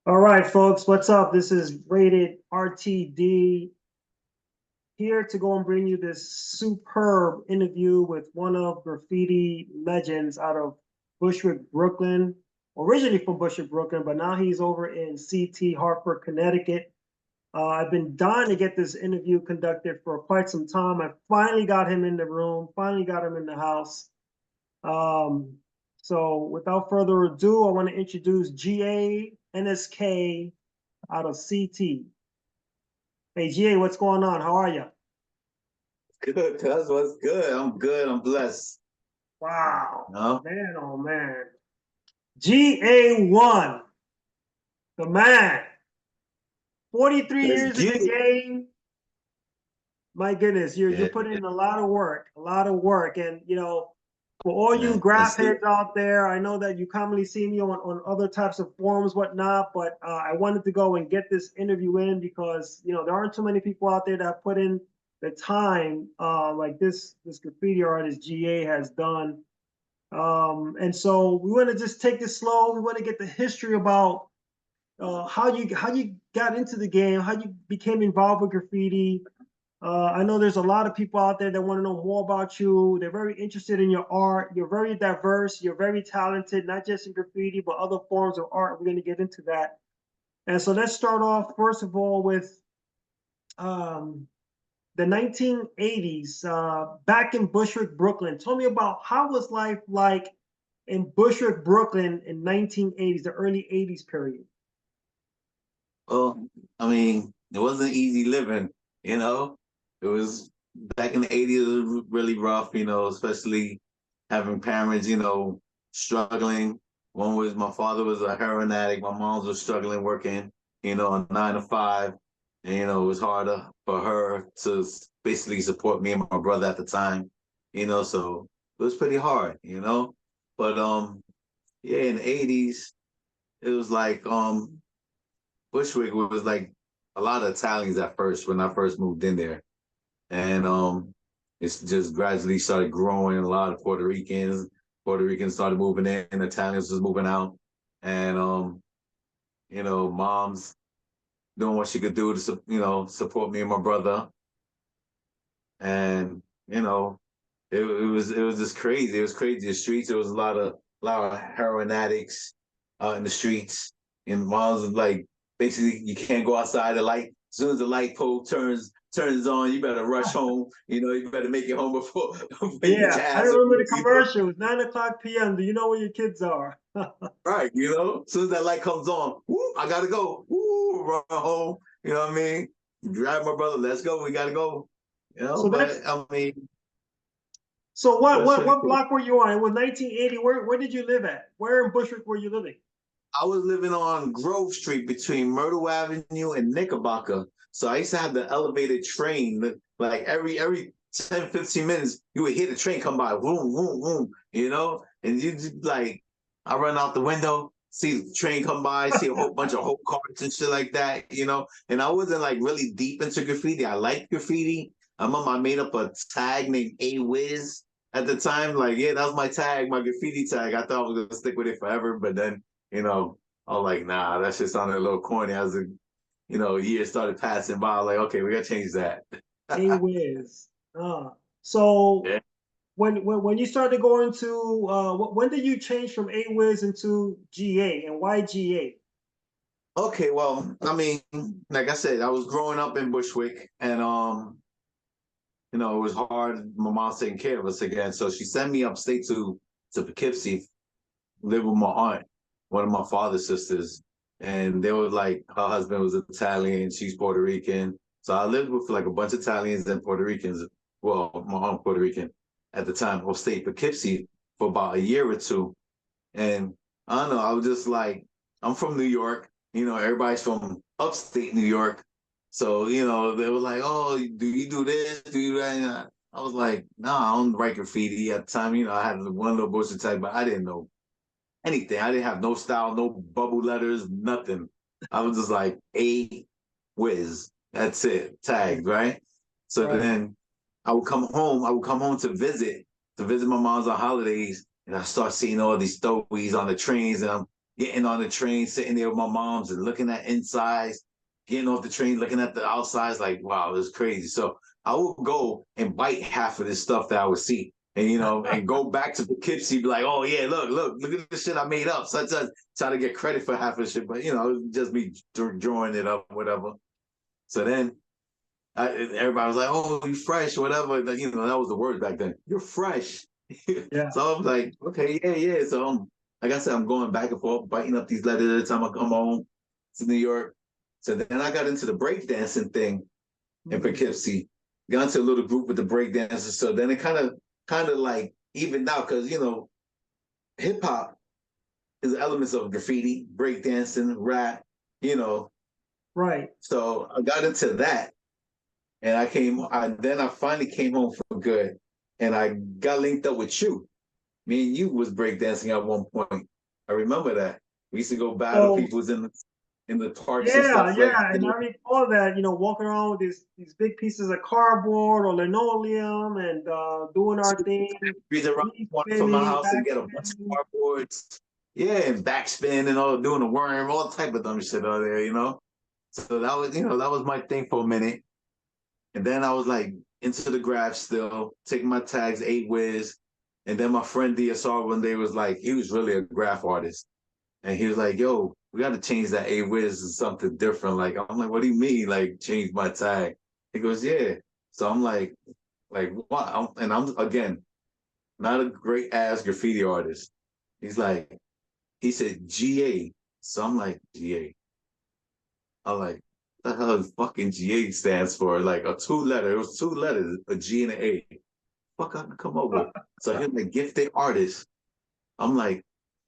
All right, folks, what's up? This is Rated RTD here to go and bring you this superb interview with one of graffiti legends out of Bushwick, Brooklyn. Originally from Bushwick, Brooklyn, but now he's over in CT, Hartford, Connecticut. I've been dying to get this interview conducted for quite some time. I finally got him in the room, finally got him in the house. Um, so without further ado, I want to introduce GA NSK out of CT. Hey, GA, what's going on? How are you? Good, cuz what's good? I'm good. I'm blessed. Wow, No, man, oh man. GA1, the man, 43 let's years in get the it. game. My goodness, you're Yeah, putting in a lot of work, a lot of work. And for all you man. graph That's it. heads out there, I know that you commonly see me on other types of forums, whatnot, but I wanted to go and get this interview in because there aren't too many people out there that put in the time like this graffiti artist GA has done. And so we want to just take it slow. We want to get the history about how you got into the game, how you became involved with graffiti. I know there's a lot of people out there that want to know more about you. They're very interested in your art. You're very diverse. You're very talented, not just in graffiti, but other forms of art. We're going to get into that. And so let's start off, first of all, with um, the 1980s, back in Bushwick, Brooklyn. Tell me about how was life like in Bushwick, Brooklyn in 1980s, the early 80s period. Well, I mean, it wasn't easy living, you know. It was back in the 80s, it was really rough, especially having parents, struggling. One was my father was a heroin addict, my mom was struggling working, a 9 to 5. And it was harder for her to basically support me and my brother at the time, so it was pretty hard. But yeah, in the 80s, it was like Bushwick was like a lot of Italians at first when I first moved in there. And it's just gradually started growing. A lot of Puerto Ricans started moving in, and Italians was moving out. And mom's doing what she could do to support me and my brother. And it was just crazy. It was crazy. The streets, there was a lot of heroin addicts out in the streets. And moms was like, basically, you can't go outside. The light, as soon as the light pole turns on, you better rush home. You better make it home before you get Yeah, your I ass remember the whooped. commercials, 9 o'clock p.m. Do you know where your kids are? Right, As soon as that light comes on, woo, I gotta go. Woo, run home. You know what I mean? Drive my brother, let's go. We gotta go. So that's But I mean, so what what Bushwick. what block were you on? It was 1980. Where did you live at? Where in Bushwick were you living? I was living on Grove Street between Myrtle Avenue and Knickerbocker. So I used to have the elevated train. Like every 10, 15 minutes, you would hear the train come by, boom, boom, boom. And you just like, I run out the window, see the train come by, see a whole bunch of whole carts and shit like that. And I wasn't like really deep into graffiti. I liked graffiti. I remember I made up a tag named A Wiz at the time. Like, yeah, that was my tag, my graffiti tag. I thought I was gonna stick with it forever, but then I was like, nah, that shit sounded a little corny. As years started passing by, I was like, okay, we gotta change that. A Wiz. So Yeah. when you started going to when did you change from A Wiz into GA and why GA? Okay, well, I mean, like I said, I was growing up in Bushwick, and it was hard. My mom's taking care of us again, so she sent me upstate to Poughkeepsie, live with my aunt, one of my father's sisters, and they were like, her husband was Italian, she's Puerto Rican. So I lived with like a bunch of Italians and Puerto Ricans. Well, my aunt Puerto Rican at the time, upstate Poughkeepsie for about a year or two. And I don't know, I was just like, I'm from New York, everybody's from upstate New York. So, they were like, oh, do you do this? Do you do that? And I was like, no, I don't write graffiti at the time. I had one little bullshit type, but I didn't know anything. I didn't have no style, no bubble letters, nothing. I was just like A Wiz. That's it. Tagged, right? So Right. then I would come home. I would come home to visit my mom's on holidays, and I start seeing all these stories on the trains, and getting on the train, sitting there with my moms and looking at insides, getting off the train, looking at the outsides, like, wow, it was crazy. So I would go and bite half of this stuff that I would see. And and go back to Poughkeepsie, be like, oh yeah, look at the shit I made up. Such try to get credit for half of the shit, but just me drawing it up, whatever. So then everybody was like, oh, you fresh, whatever. That was the word back then. You're fresh. Yeah. So I'm like, okay, yeah. So like I said, I'm going back and forth, biting up these letters every time I come home to New York. So then I got into the breakdancing thing in Poughkeepsie. Got into a little group with the breakdancers. So then it kind of like evened out because hip hop is elements of graffiti, breakdancing, rap, Right. So I got into that. And I finally came home for good. And I got linked up with you. Me and you was breakdancing at one point. I remember that. We used to go battle So people in the parks and yeah, stuff like yeah, and that. I recall that, walking around with these big pieces of cardboard or linoleum and doing our thing, Breeze around the knee corner from my spinning, house and back get a bunch of spinning. cardboards. Yeah, and backspin and all doing the worm, all type of dumb shit out there. So that was my thing for a minute. And then I was like into the graff still, taking my tags, 8 Wiz. And then my friend DSR one day was like, he was really a graff artist. And he was like, yo, we got to change that 8 Wiz to something different. Like, I'm like, what do you mean? Like, change my tag? He goes, yeah. So I'm like what? And I'm, again, not a great ass graffiti artist. He said GA. So I'm like, GA. I'm like, the hell is fucking GA stands for? Like a two-letter. It was 2 letters, a G and an A. Fuck, I can come up with. So he's like, gifted artist. I'm like,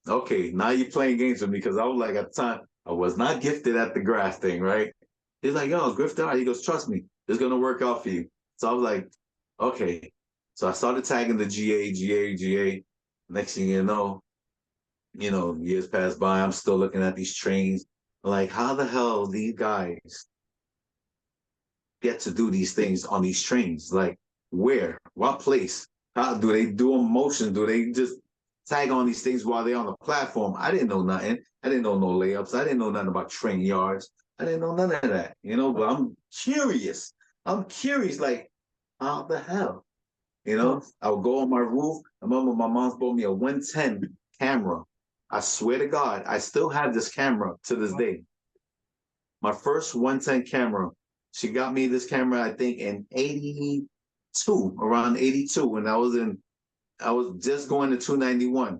okay, now you're playing games with me because I was like, at the time, I was not gifted at the grass thing, right? He's like, yo, gifted art. He goes, trust me, it's gonna work out for you. So I was like, okay. So I started tagging the GA. Next thing years pass by. I'm still looking at these trains. Like, how the hell these guys get to do these things on these trains? Like, where? What place? How do they do a motion? Do they just tag on these things while they're on the platform? I didn't know nothing. I didn't know no layups. I didn't know nothing about train yards. I didn't know none of that, but I'm curious. Like, how the hell? I would go on my roof. I remember my mom bought me a 110 camera. I swear to God, I still have this camera to this day. My first 110 camera. She got me this camera, I think, in 82, around 82, when I was just going to 291.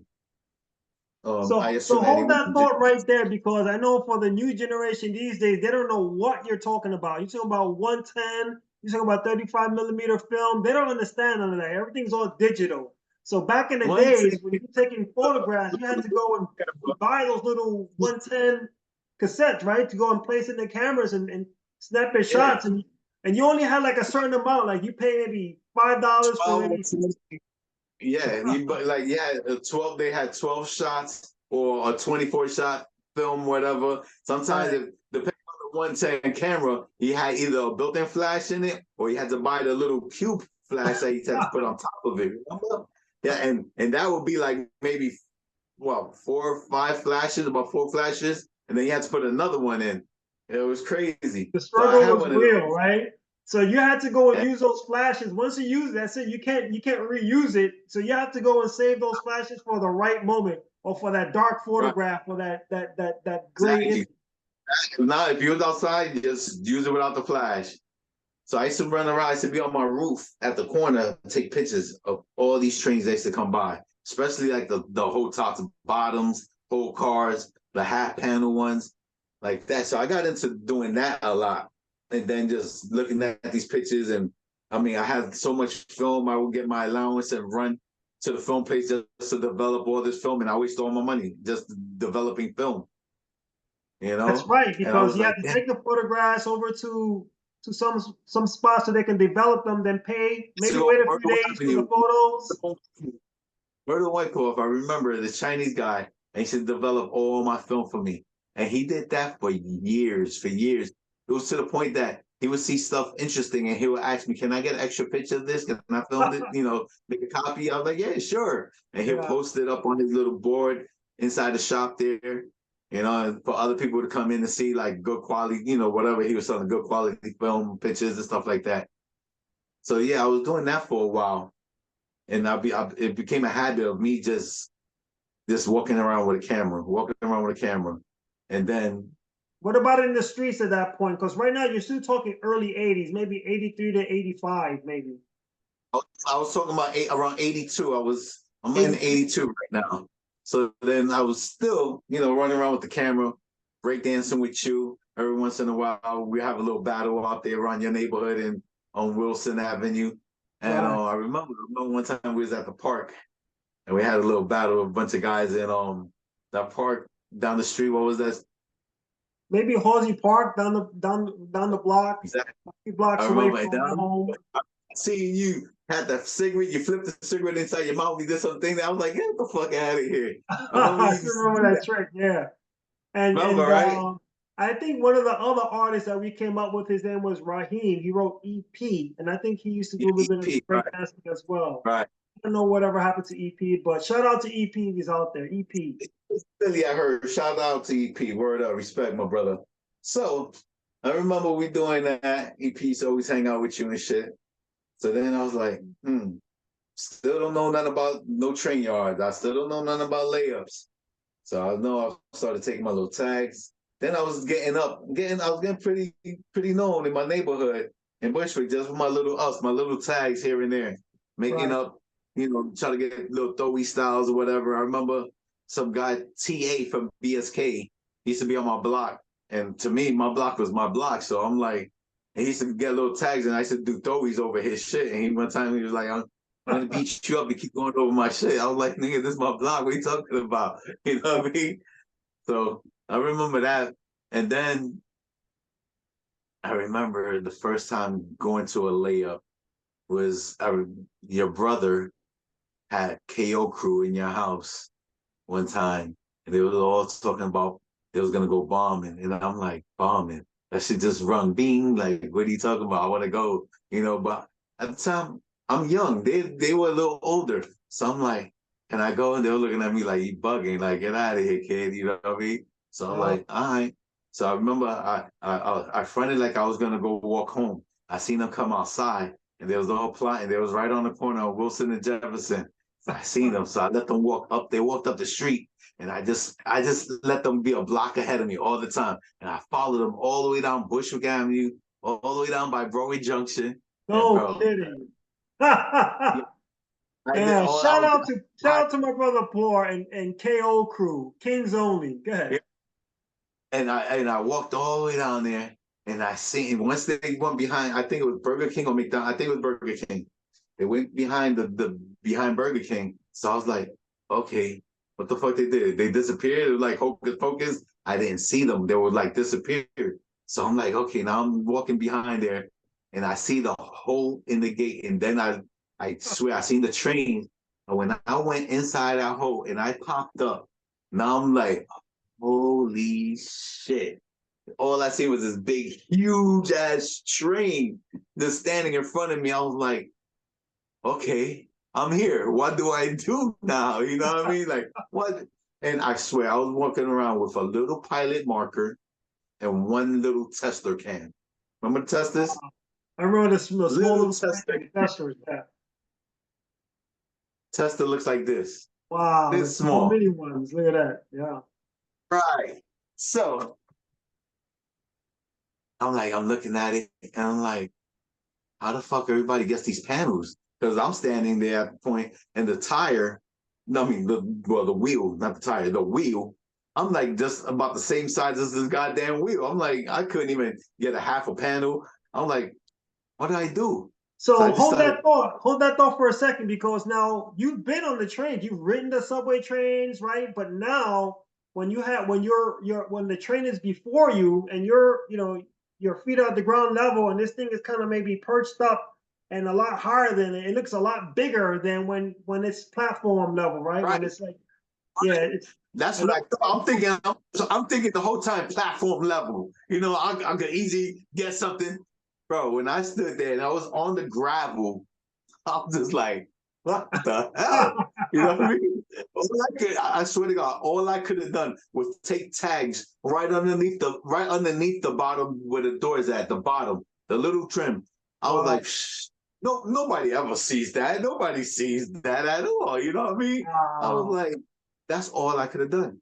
IS So hold 291. that thought right there because I know for the new generation these days, they don't know what you're talking about. You're talking about 110, you're talking about 35 millimeter film. They don't understand none of that. Everything's all digital. So back in the days when you're taking photographs, you had to go and buy those little 110 cassettes, right? To go and place in the cameras and snap your shots. And you only had like a certain amount, like you pay maybe $5 for maybe. Yeah, but 12. They had 12 shots or a 24 shot film, whatever. Sometimes, Right. depending on the 110 camera, he had either a built-in flash in it, or you had to buy the little cube flash that you had to put on top of it. Remember? Yeah, and that would be like maybe 4 or 5 flashes, about 4 flashes, and then you had to put another one in. It was crazy. The So I struggle had was one of real, those. right? So you had to go and use those flashes. Once you use that's it. You can't reuse it. So you have to go and save those flashes for the right moment or for that dark Right. photograph or that gray. Exactly. Now, if you was outside, you just use it without the flash. So I used to run around. I used to be on my roof at the corner, take pictures of all these trains that used to come by, especially like the whole tops and bottoms, whole cars, the half panel ones, like that. So I got into doing that a lot, and then just looking at these pictures. And I mean, I had so much film. I would get my allowance and run to the film place just to develop all this film, and I waste all my money just developing film. That's right, And I because was you have like, to damn, take the photographs over to some spots so they can develop them, then pay, maybe to wait a few Myrtle days for the Avenue. photos. Myrtle Wyckoff, I remember the Chinese guy, and he should develop all my film for me. And he did that for years, for years. It was to the point that he would see stuff interesting and he would ask me, can I get an extra picture of this? Can I film it? Make a copy? I was like, yeah, sure. And he'll Yeah. post it up on his little board. inside the shop there, you know, and for other people to come in to see like good quality, you know, whatever he was selling, good quality film, pictures and stuff like that. So yeah, I was doing that for a while, and it became a habit of me just walking around with a camera, and then What about in the streets at that point? Because right now you're still talking early 80s, maybe 83 to 85, maybe. I was talking about around 82. I'm in 82. 82 right now. So then I was still, you know, running around with the camera, breakdancing with you. Every once in a while, we have a little battle out there around your neighborhood and on Wilson Avenue. And Right. I remember one time we was at the park and we had a little battle with a bunch of guys in that park down the street. What was that? Maybe Halsey Park down the block, Exactly. few blocks I away remember from my home. seeing you had the cigarette, you flipped the cigarette inside your mouth, you did something. I was like, get the fuck out of here. I remember I you still used to remember do that that. trick, yeah. And Remember, and right? I think one of the other artists that we came up with, his name was Raheem. He wrote EP, and I think he used to do Yeah, a little bit of EP, right, breakdancing as well. right. I don't know whatever happened to EP, but shout out to EP if he's out there. EP. Philly, I heard. Shout out to EP. Word up, respect, my brother. So I remember we doing that. EP's always hang out with you and shit. So then I was like, still don't know nothing about no train yards. I still don't know nothing about layups. So I know I started taking my little tags. Then I was I was getting pretty known in my neighborhood in Bushwick, just with my little tags here and there, making Right. up, you know, trying to get little throwy styles or whatever. I remember some guy, TA from BSK, he used to be on my block. And to me, my block was my block. So I'm like, and he used to get little tags and I used to do throwies over his shit. And one time he was like, I'm gonna beat you up and keep going over my shit. I was like, nigga, this is my block. What are you talking about? You know what I mean? So I remember that. And then I remember the first time going to a layup was your brother had KO crew in your house one time. And they were all talking about they was gonna go bombing. And I'm like, bombing? That should just run bing. Like, what are you talking about? I wanna go, you know, but at the time I'm young. They were a little older. So I'm like, can I go? And they were looking at me like, you bugging, like, get out of here, kid. You know what I mean? So I'm Yeah. like, all right. So I remember I fronted like I was gonna go walk home. I seen them come outside and they was all plotting. They was right on the corner of Wilson and Jefferson. I seen them, so I let them walk up. They walked up the street, and I just let them be a block ahead of me all the time. And I followed them all the way down Bushwick Avenue, all the way down by Broadway Junction. And No bro, kidding. yeah, Yeah, I did all. I was shout I, out to my brother Poor and KO crew. Kings only. Go ahead. and I walked all the way down there, and I seen once they went behind. I think it was Burger King or McDonald's. I think it was Burger King. They went behind the behind Burger King. So I was like, okay, what the fuck they did? They disappeared. It was like hocus pocus. I didn't see them. They were like disappeared. So I'm like, okay, now I'm walking behind there and I see the hole in the gate. And then I swear I seen the train. And when I went inside that hole and I popped up, now I'm like, holy shit. All I see was this big, huge ass train just standing in front of me. I was like, okay, I'm here. What do I do now? You know what I mean? Like, what? And I swear, I was walking around with a little pilot marker and one little tester can. Remember testers? I remember the small Little little tester. testers. Yeah. Tester looks like this. Wow, the This small small. mini ones. Look at that. Yeah. Right. So I'm looking at it and I'm like, how the fuck everybody gets these panels? Because I'm standing there at the point and the tire, no, I mean, the wheel, not the tire, the wheel. I'm like just about the same size as this goddamn wheel. I'm like, I couldn't even get a half a panel. I'm like, what did I do? So I So just started. hold that thought for a second, because now you've been on the trains, you've ridden the subway trains, right? But now when when the train is before you and your feet are at the ground level and this thing is kind of maybe perched up and a lot higher than it looks a lot bigger than when it's platform level, right? Right. When it's like, yeah, it's That's it what I looks thought. I'm thinking. So I'm thinking the whole time platform level. You know, I could easy get something, bro. When I stood there and I was on the gravel, I'm just like, what the hell? You know what I mean? I swear to God, all I could have done was take tags right underneath the bottom where the door is at the bottom, the little trim. I was Wow. like, Shh. No, nobody ever sees that. Nobody sees that at all. You know what I mean? I was Wow. like, that's all I could have done.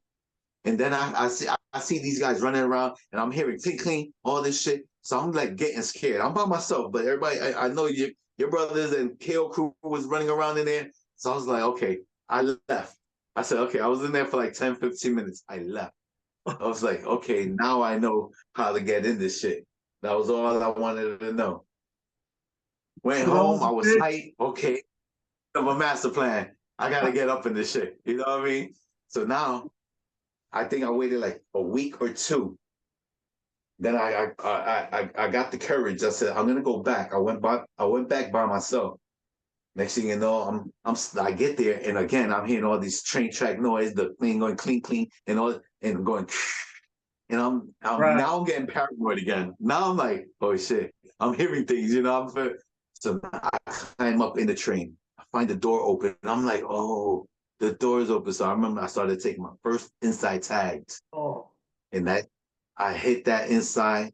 And then I see these guys running around, and I'm hearing clink clink, all this shit. So I'm like getting scared. I'm by myself, but everybody, I know your brothers and KO crew was running around in there. So I was like, okay, I left. I said, okay, I was in there for like 10, 15 minutes. I left. I was like, okay, now I know how to get in this shit. That was all I wanted to know. Went So that home, was I was good. hyped. Okay, I have a master plan. I gotta get up in this shit. You know what I mean? So now I think I waited like a week or two. Then I got the courage. I said, I'm gonna go back. I went back by myself. Next thing you know, I get there, and again I'm hearing all these train track noise, the thing going clean clean and all, and going, and I'm Right. now I'm getting paranoid again. Now I'm like, oh shit, I'm hearing things, you know. So I climb up in the train. I find the door open, and I'm like, oh, the door is open. So I remember I started taking my first inside tags, Oh. and that I hit that inside.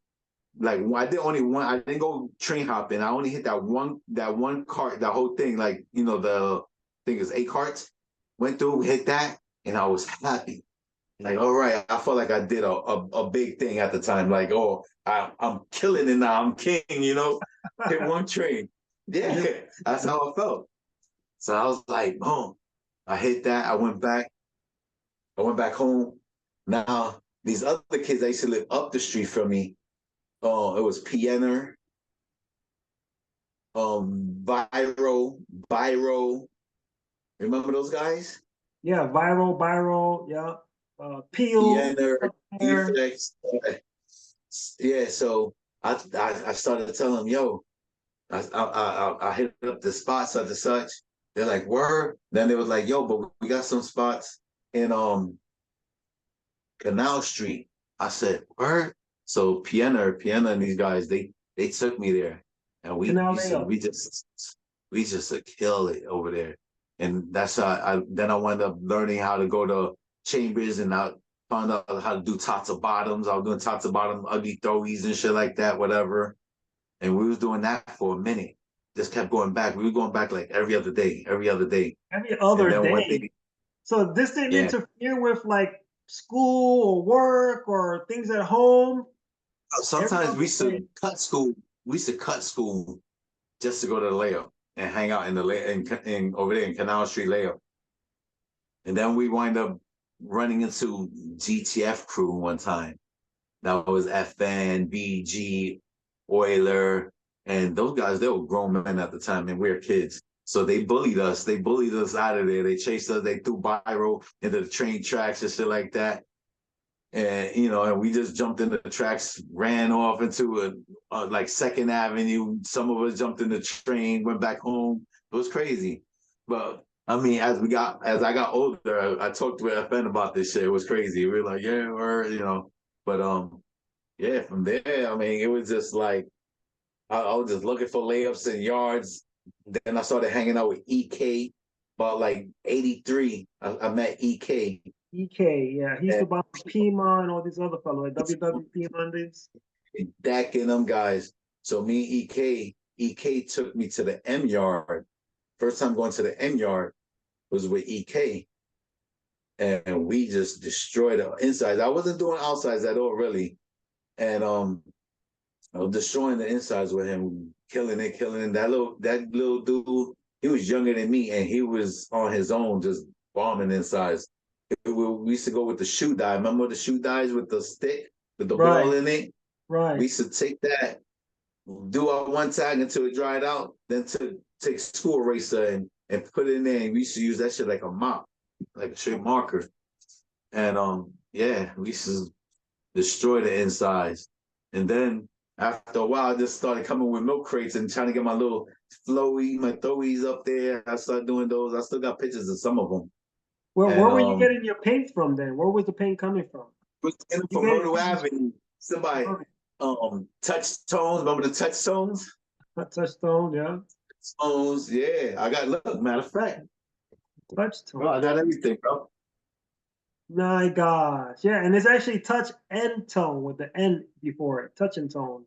Like I did only one. I didn't go train hopping. I only hit that one cart, that whole thing. Like the thing is 8 carts. Went through, hit that, and I was happy. Like, all right, I felt like I did a big thing at the time. Like, oh, I'm killing it now. I'm king. Hit one train. Yeah. Yeah, that's how I felt. So I was like, boom. I hit that. I went back. I went back home. Now these other kids, they used to live up the street from me. Oh, it was Pianer, Byro. Remember those guys? Yeah. Viral. Yeah. Peel. Pianer, There. Defects. Yeah, so I started telling them, yo, I hit up the spot such and such. They're like, word. Then they was like, yo, but we got some spots in Canal Street. I said, word. So Piana and these guys, they took me there, and Canal layout. we just kill it over there. And that's how I wound up learning how to go to chambers, and I found out how to do tots of bottoms. I was doing tots of bottom, ugly throwies and shit like that, whatever. And we was doing that for a minute. Just kept going back. We were going back like every other day, every other day. Every And other then one day. day, So this didn't yeah. interfere with like school or work or things at home. Every Sometimes we other used day. to cut school. We used to cut school just to go to the layup and hang out in the in over there in Canal Street layup. And then we wind up running into GTF crew one time. That was FN, BG, Euler, and those guys, they were grown men at the time, and we were kids. So they bullied us. They bullied us out of there. They chased us. They threw Biro into the train tracks and shit like that. And and we just jumped into the tracks, ran off into a like Second Avenue. Some of us jumped in the train, went back home. It was crazy. But I mean, as I got older, I talked with FN about this shit. It was crazy. We were like, yeah, but yeah, from there, I mean, it was just like I was just looking for layups and yards. Then I started hanging out with EK. About like 83, I met EK. EK, yeah, he used to buy Pima and all these other fellows, like WWP Mondays. Dak and them guys. So me and EK took me to the M yard. First time going to the M yard was with EK. And we just destroyed the insides. I wasn't doing outsides at all, really. And I was destroying the insides with him, killing it. That little dude, he was younger than me, and he was on his own, just bombing insides. We used to go with the shoe die. Remember the shoe dies with the stick, with the ball Right, in it? We right. used to take that, do our one tag until it dried out, then to take school eraser and put it in there. And we used to use that shit like a mop, like a straight marker. And yeah, we used to destroy the insides. And then after a while, I just started coming with milk crates and trying to get my little my throwies up there. I started doing those. I still got pictures of some of them. Where And were you getting your paint from then? Where was the paint coming from? was in You from getting Myrtle Avenue. Somebody touchstones. Remember the touchstones? Touchstone, yeah. Stones, yeah. I got look, matter of fact. Touch Bro, I tone. got everything, bro. My gosh. Yeah, and it's actually touch and tone with the N before it. Touch and tone.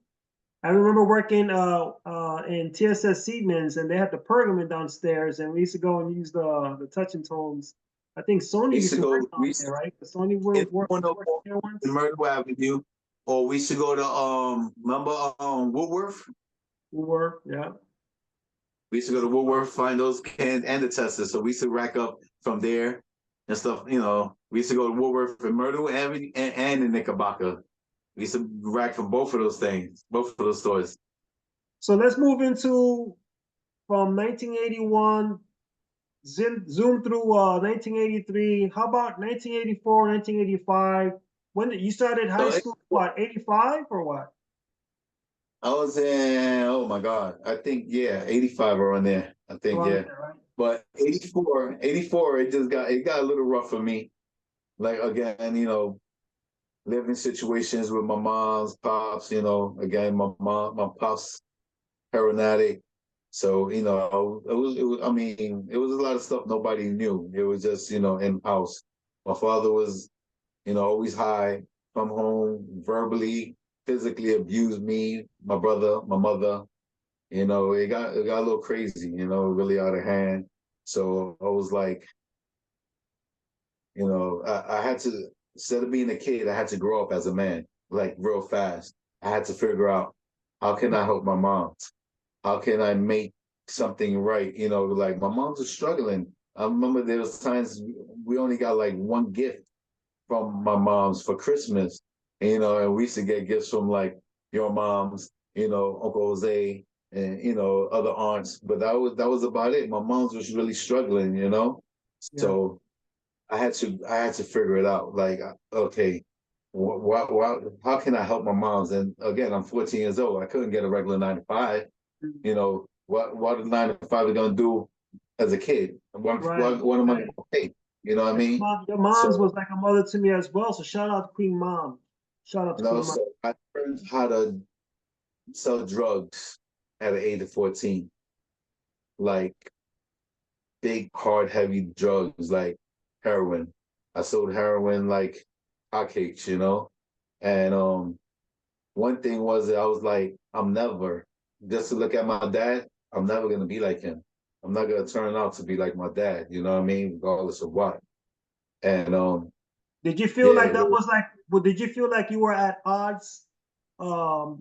I remember working in TSS Siemens, and they had the pergament downstairs, and we used to go and use the touch and tones. I think Sony We used used to to work go, down there, right? The Sony in work one of there in once. Myrtle Avenue, or we used to go to remember Woodworth? We were, yeah. We used to go to Woodworth, find those cans and the testers. So we used to rack up from there and stuff. You know, we used to go to Woodworth in Myrtle Avenue and in Knickerbocker. We used to rack from both of those things, both of those stores. So let's move into from 1981, zoom through 1983. How about 1984, 1985? When did you started high So school? What, 85 or what? I was in, oh my God, I think, yeah, 85 around there. I think, Around yeah. there, right? But 84, it got a little rough for me. Like, again, you know, living situations with my mom's pops, you know, again, my pops, heroin addict. So, you know, I mean, it was a lot of stuff nobody knew. It was just, you know, in house. My father was, you know, always high, come home, verbally, physically abused me, my brother, my mother. You know, it got a little crazy, you know, really out of hand. So I was like, you know, I had to, instead of being a kid, I had to grow up as a man, like real fast. I had to figure out, how can I help my mom? How can I make something right? You know, like my mom's was struggling. I remember there was times we only got like one gift from my mom's for Christmas, you know, and we used to get gifts from like your mom's, you know, Uncle Jose, and you know, other aunts, but that was about it. My mom's was really struggling, you know, Yeah. so I had to figure it out. Like, okay, how can I help my mom's? And again, I'm 14 years old. I couldn't get a regular 9 to 5. You know, what a 9 to 5 are gonna do as a kid? Right. What am I Right. gonna pay? You know what I And mean? your mom's So, was like a mother to me as well. So shout out to Queen Mom. Shout out to you know, Queen Mom. so I learned how to sell drugs at the age of 14, like big, hard, heavy drugs like heroin. I sold heroin like hotcakes, you know? And one thing was that I was like, I'm never, just to look at my dad, I'm never gonna be like him. I'm not gonna turn out to be like my dad, you know what I mean? Regardless of what. And Did you feel yeah, like that was like, well, did you feel like you were at odds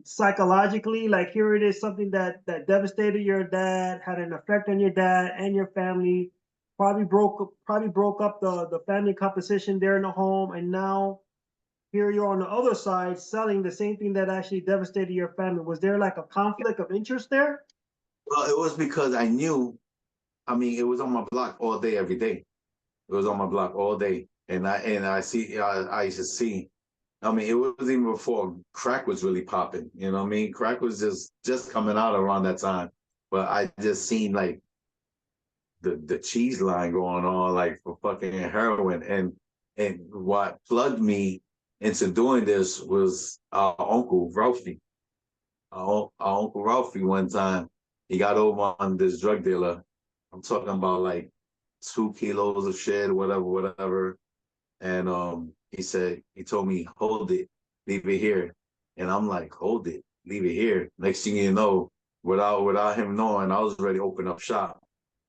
psychologically? Like here it is, something that devastated your dad, had an effect on your dad and your family, probably broke up the family composition there in the home, and now here you're on the other side selling the same thing that actually devastated your family. Was there like a conflict of interest there? well, it was because I knew, I mean, it was on my block all day, every day. It was on my block all day. And I used to see, I mean, it was even before crack was really popping. You know what I mean? Crack was just coming out around that time. But I just seen like the cheese line going on like for fucking heroin. And what plugged me into doing this was our uncle Ralphie. Our uncle Ralphie one time, he got over on this drug dealer. I'm talking about like 2 kilos of shit, whatever, whatever. And he told me, hold it, leave it here. And I'm like, hold it, leave it here. Next thing you know, without him knowing, I was ready to open up shop.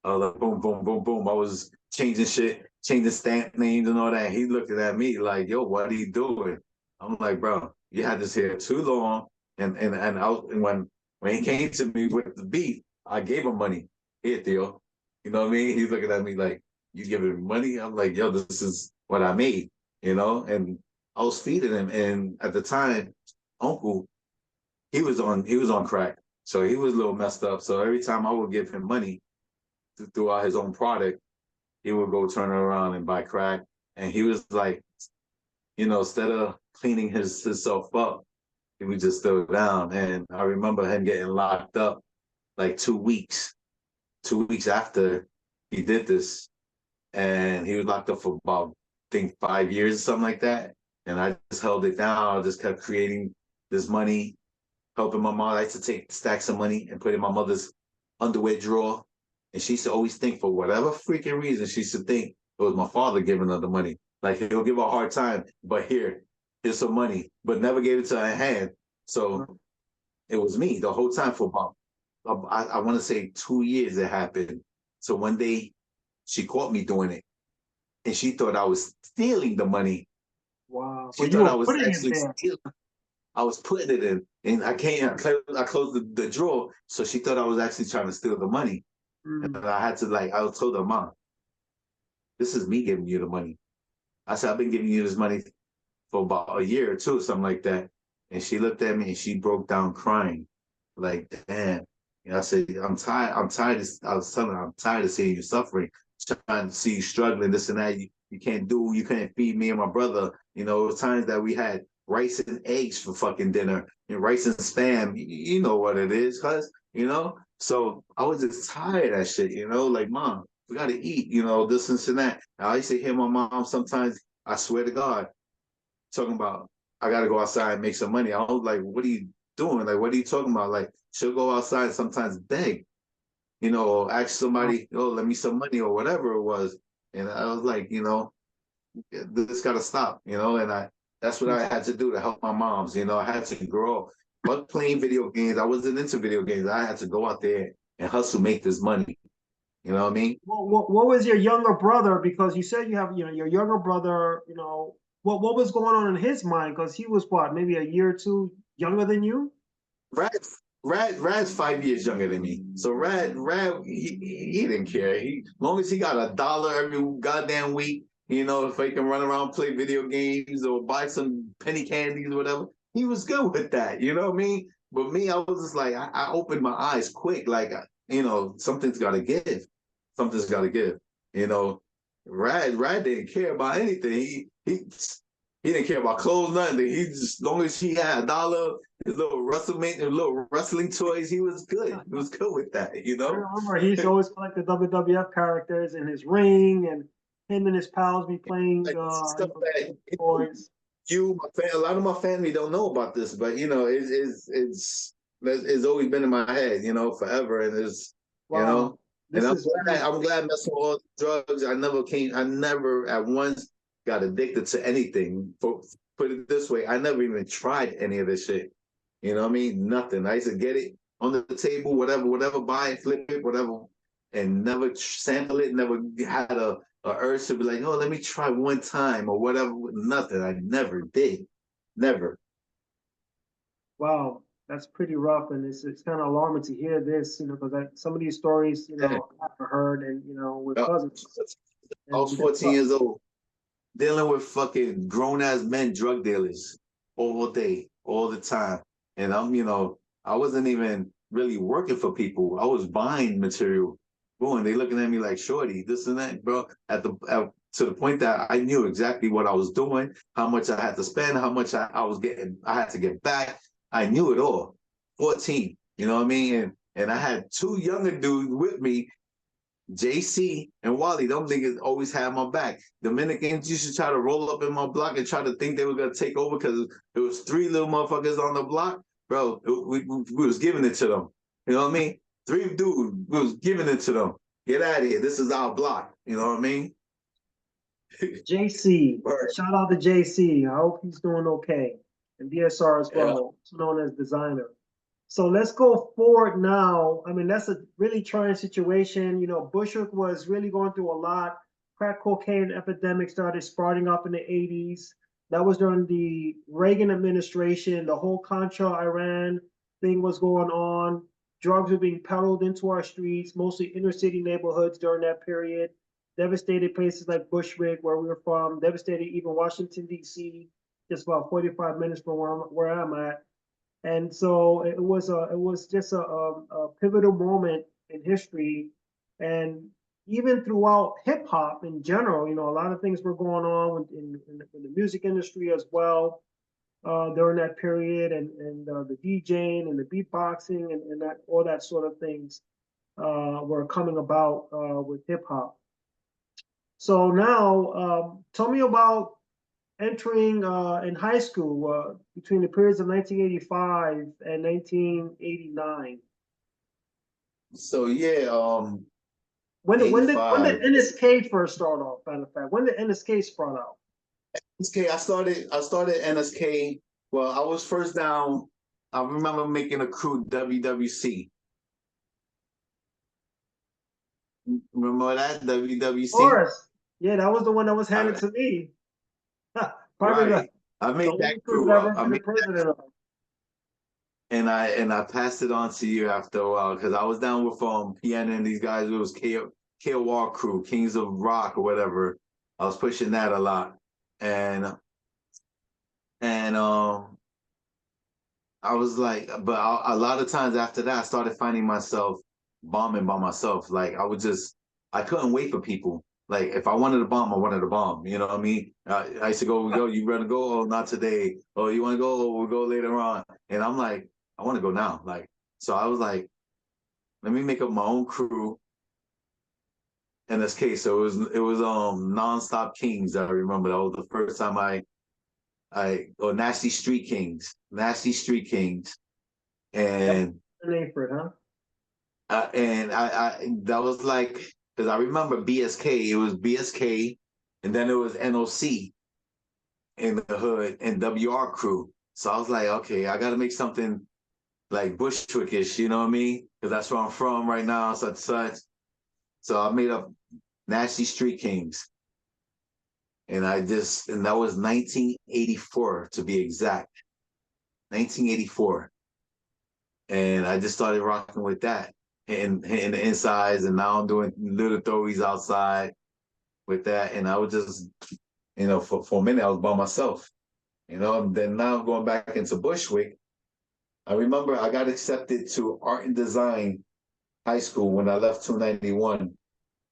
I was like, boom, boom, boom, boom. I was changing shit, changing stamp names and all that. He looked at me like, yo, what are you doing? I'm like, bro, you had this here too long. And when he came to me with the beat, I gave him money. Here, Theo. You know what I mean? He's looking at me like, you giving me money? I'm like, yo, this is what I made, you know? And I was feeding him. And at the time, Uncle, he was on crack. So he was a little messed up. So every time I would give him money throughout his own product, he would go turn around and buy crack. And he was like, you know, instead of cleaning himself up, he would just throw it down. And I remember him getting locked up like 2 weeks, 2 weeks after he did this. And he was locked up for about, I think, 5 years or something like that. And I just held it down. I just kept creating this money, helping my mom. I used to take stacks of money and put it in my mother's underwear drawer. And she used to always think, for whatever freaking reason, she used to think it was my father giving her the money. Like, he'll give her a hard time, but here's some money, but never gave it to her hand. So it was me the whole time for about, I want to say 2 years it happened. So one day she caught me doing it, and she thought I was stealing the money. Wow. She But you thought I were was putting it actually there. stealing. I was putting it in, and I closed the drawer, so she thought I was actually trying to steal the money. And Mm. I had to, like, I told her, Mom, this is me giving you the money. I said, I've been giving you this money for about a year or two, something like that. And she looked at me and she broke down crying. Like, damn. And I said, I'm tired. I was telling her, I'm tired of seeing you suffering, trying to see you struggling, this and that. You can't feed me and my brother. You know, it was times that we had rice and eggs for fucking dinner, and rice and spam. You know what it is, cuz, you know? So I was just tired of that shit, you know, like, Mom, we gotta eat, you know, this and that. I used to hear my mom sometimes, I swear to God, talking about, I gotta go outside and make some money. I was like, what are you doing? Like, what are you talking about? Like, she'll go outside and sometimes beg, you know, or ask somebody, oh, let me some money or whatever it was. And I was like, you know, this gotta stop, you know, and that's what I had to do to help my moms, you know, I had to grow up. But playing video games, I wasn't into video games. I had to go out there and hustle, make this money. You know what I mean? What was your younger brother? Because you said you have, your younger brother, what was going on in his mind? Because he was what, maybe a year or two younger than you? Rad, Rad's 5 years younger than me. So Rad, he didn't care. As long as he got $1 every goddamn week, you know, if he can run around, play video games, or buy some penny candies or whatever, he was good with that. You know what I mean? But me, I was just like, I opened my eyes quick. Like, you know, something's got to give. Something's got to give. You know, Rad didn't care about anything. He didn't care about clothes, nothing. He just, as long as he had $1, his little wrestling toys, he was good. He was good with that, you I know? remember he used to always collect the WWF characters in his ring, and him and his pals be playing Like, stuff that toys. a lot of my family don't know about this, but you know, it's always been in my head, you know, forever, and you Wow, know, and this is really I'm glad messing with all the drugs. I never at once got addicted to anything. Put it this way, I never even tried any of this shit. You know what I mean? Nothing. I used to get it on the table, whatever, buy it, flip it, whatever, and never sample it. Never had a urge to be like, oh, let me try one time or whatever. Nothing. I never did. Never. wow. That's pretty rough, and it's kind of alarming to hear this, because some of these stories, Yeah. I've heard, and with I cousins, was and that's 14 rough. years old, dealing with fucking grown ass men, drug dealers, all day, all the time. And I wasn't even really working for people. I was buying material. Boy, and they looking at me like, shorty, this and that, bro. To the point that I knew exactly what I was doing, how much I had to spend, how much I had to get back. I knew it all. 14, you know what I mean? And I had two younger dudes with me, JC and Wally. Them niggas always had my back. Dominicans used to try to roll up in my block and try to think they were gonna take over because it was three little motherfuckers on the block. Bro, we was giving it to them. You know what I mean? Three dudes, we was giving it to them. Get out of here. This is our block. You know what I mean? JC, Right. shout out to JC. I hope he's doing okay, and DSR as Yeah. well, also known as designer. So let's go forward now. I mean, that's a really trying situation. Bushwick was really going through a lot. Crack cocaine epidemic started sprouting up in the 80s. That was during the Reagan administration. The whole Contra-Iran thing was going on. Drugs were being peddled into our streets, mostly inner city neighborhoods during that period. Devastated places like Bushwick, where we were from. Devastated even Washington, D.C., just about 45 minutes from where I'm at. And so it was just a pivotal moment in history, and even throughout hip hop in general, a lot of things were going on in the music industry as well during that period, and the DJing and the beatboxing and that all that sort of things were coming about with hip hop. So now, tell me about entering in high school between the periods of 1985 and 1989. So yeah, When did 85. NSK first start off? Matter of fact, when did NSK start out? NSK, I started NSK. Well, I was first down. I remember making a crew WWC. Remember that Of WWC? course. Yeah, that was the one that was handed to me. Probably Right. I the made that only crew crew that I've up. ever been a president of. And I passed it on to you after a while because I was down with Piano and these guys. It was KOR crew, Kings of Rock or whatever. I was pushing that a lot, and and I was like, but a lot of times after that, I started finding myself bombing by myself. Like I couldn't wait for people. Like if I wanted a bomb, I wanted a bomb. You know what I mean? I used to go, yo, you ready to go? Oh, not today. Oh, you want to go? Oh, we'll go later on. And I'm like, I want to go now. Like, so I was like, let me make up my own crew. In this case, so it was Nonstop Kings. I remember that was the first time or Nasty Street Kings, That's and the name for it, huh? I that was like because I remember BSK. It was BSK, and then it was NOC in the hood and WR crew. So I was like, okay, I got to make something like Bushwickish, you know what I mean? Because that's where I'm from right now, such such. So I made up Nasty Street Kings, and that was 1984 to be exact, 1984, and I just started rocking with that, hitting the insides, and now I'm doing little throwies outside with that, and I was just, for a minute I was by myself, and then now I'm going back into Bushwick. I remember I got accepted to art and design high school when I left 291.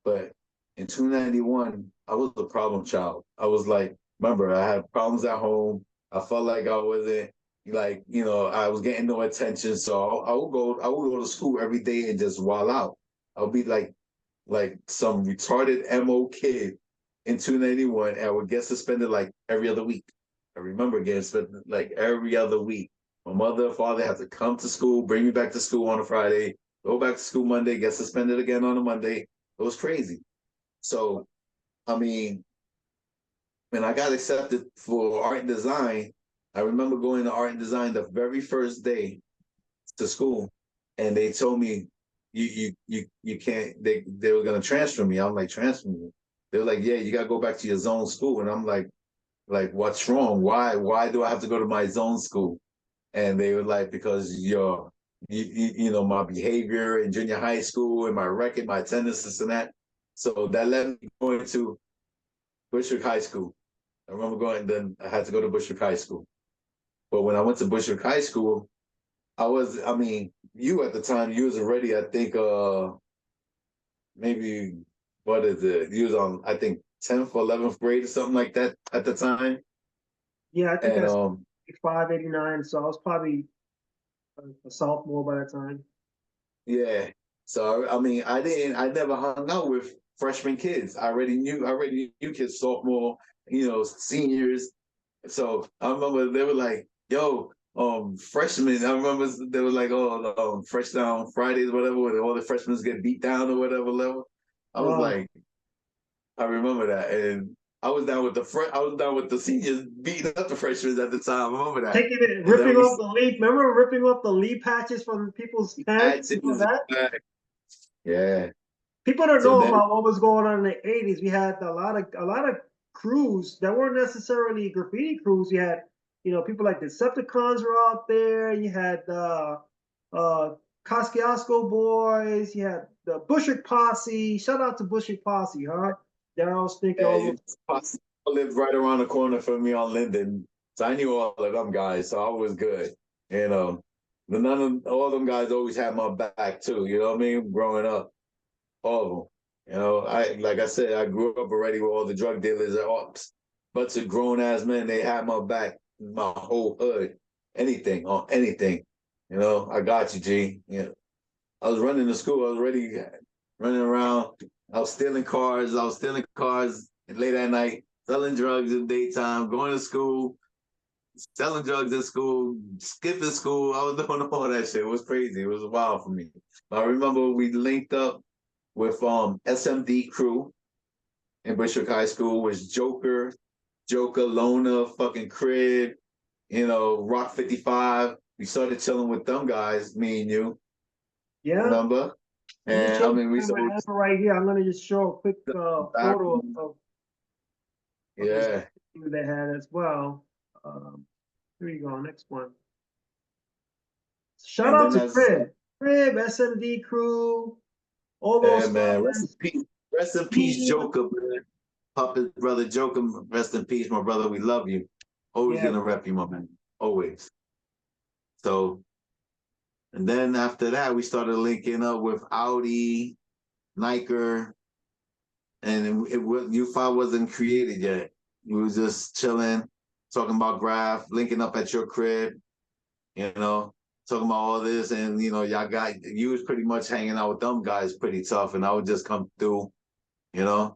But in 291, I was a problem child. I was like, remember, I had problems at home. I felt like I wasn't like, I was getting no attention. So I would go to school every day and just wild out. I would be like some retarded MO kid in 291, and I would get suspended like every other week. I remember getting suspended like every other week. My mother and father had to come to school, bring me back to school on a Friday, go back to school Monday, get suspended again on a Monday. It was crazy. So, I mean, when I got accepted for art and design, I remember going to art and design the very first day to school, and they told me, you can't. They were gonna transfer me. I'm like, transfer me. They were like, yeah, you gotta go back to your zone school, and I'm like, what's wrong? Why do I have to go to my zone school? And they were like, because my behavior in junior high school and my record, my attendance, this and that. So that led me going to Bushwick High School. I remember then I had to go to Bushwick High School. But when I went to Bushwick High School, you at the time, you was already, I think, maybe, what is it? You was on, I think, 10th or 11th grade or something like that at the time. Yeah, I think And that's 85, 89. So I was probably a sophomore by that time. yeah. So I never hung out with freshman kids. I already knew kids sophomore, seniors. So I remember they were like, yo, freshmen. I remember they were like, oh, fresh down Fridays, whatever, when all the freshmen get beat down or whatever level. I was Oh, like, I remember that. And I was down with the seniors beating up the freshmen at the time. I remember that. taking it, And then ripping we off the leaf. Remember ripping off the leaf patches from people's pants? had You know that? yeah. People don't So know then about what was going on in the 80s. We had a lot of crews that weren't necessarily graffiti crews. You had, people like the Decepticons were out there. You had uh Kosciuszko boys, you had the Bushwick Posse. Shout out to Bushwick Posse, huh? Daryl Stinker, all yeah, those. lived right around the corner from me on Linden. So I knew all of them guys, so I was good. But all of them guys always had my back too, you know what I mean? Growing up, all of them. Like I said, I grew up already with all the drug dealers and ops. But to grown ass men, they had my back, my whole hood. Anything, on anything. I got you, G. I was running to school, I was already running around. I was stealing cars. Late at night, selling drugs in the daytime, going to school, selling drugs in school, skipping school. I was doing all that shit. It was crazy. It was wild for me. But I remember we linked up with SMD crew in Bushwick High School was Joker, Lona, fucking Crib, Rock 55. We started chilling with them guys, me and you, Yeah. remember? I'm just And I checking mean, we my started answer right here. I'm gonna just show a quick back, photo of this yeah. thing they had as well. Here you go. Next one. Shout And out then to that's, Crib, SMD crew, all yeah, those man, comments. rest in peace, Joker, man. Puppet brother Joker, rest in peace, my brother. We love you. Always Yeah, gonna rep you, my man. Always. So, and then after that, we started linking up with Audi, Niker, and U5 wasn't created yet. We was just chilling, talking about graff, linking up at your crib, you know, talking about all this, and you was pretty much hanging out with them guys pretty tough, and I would just come through, you know.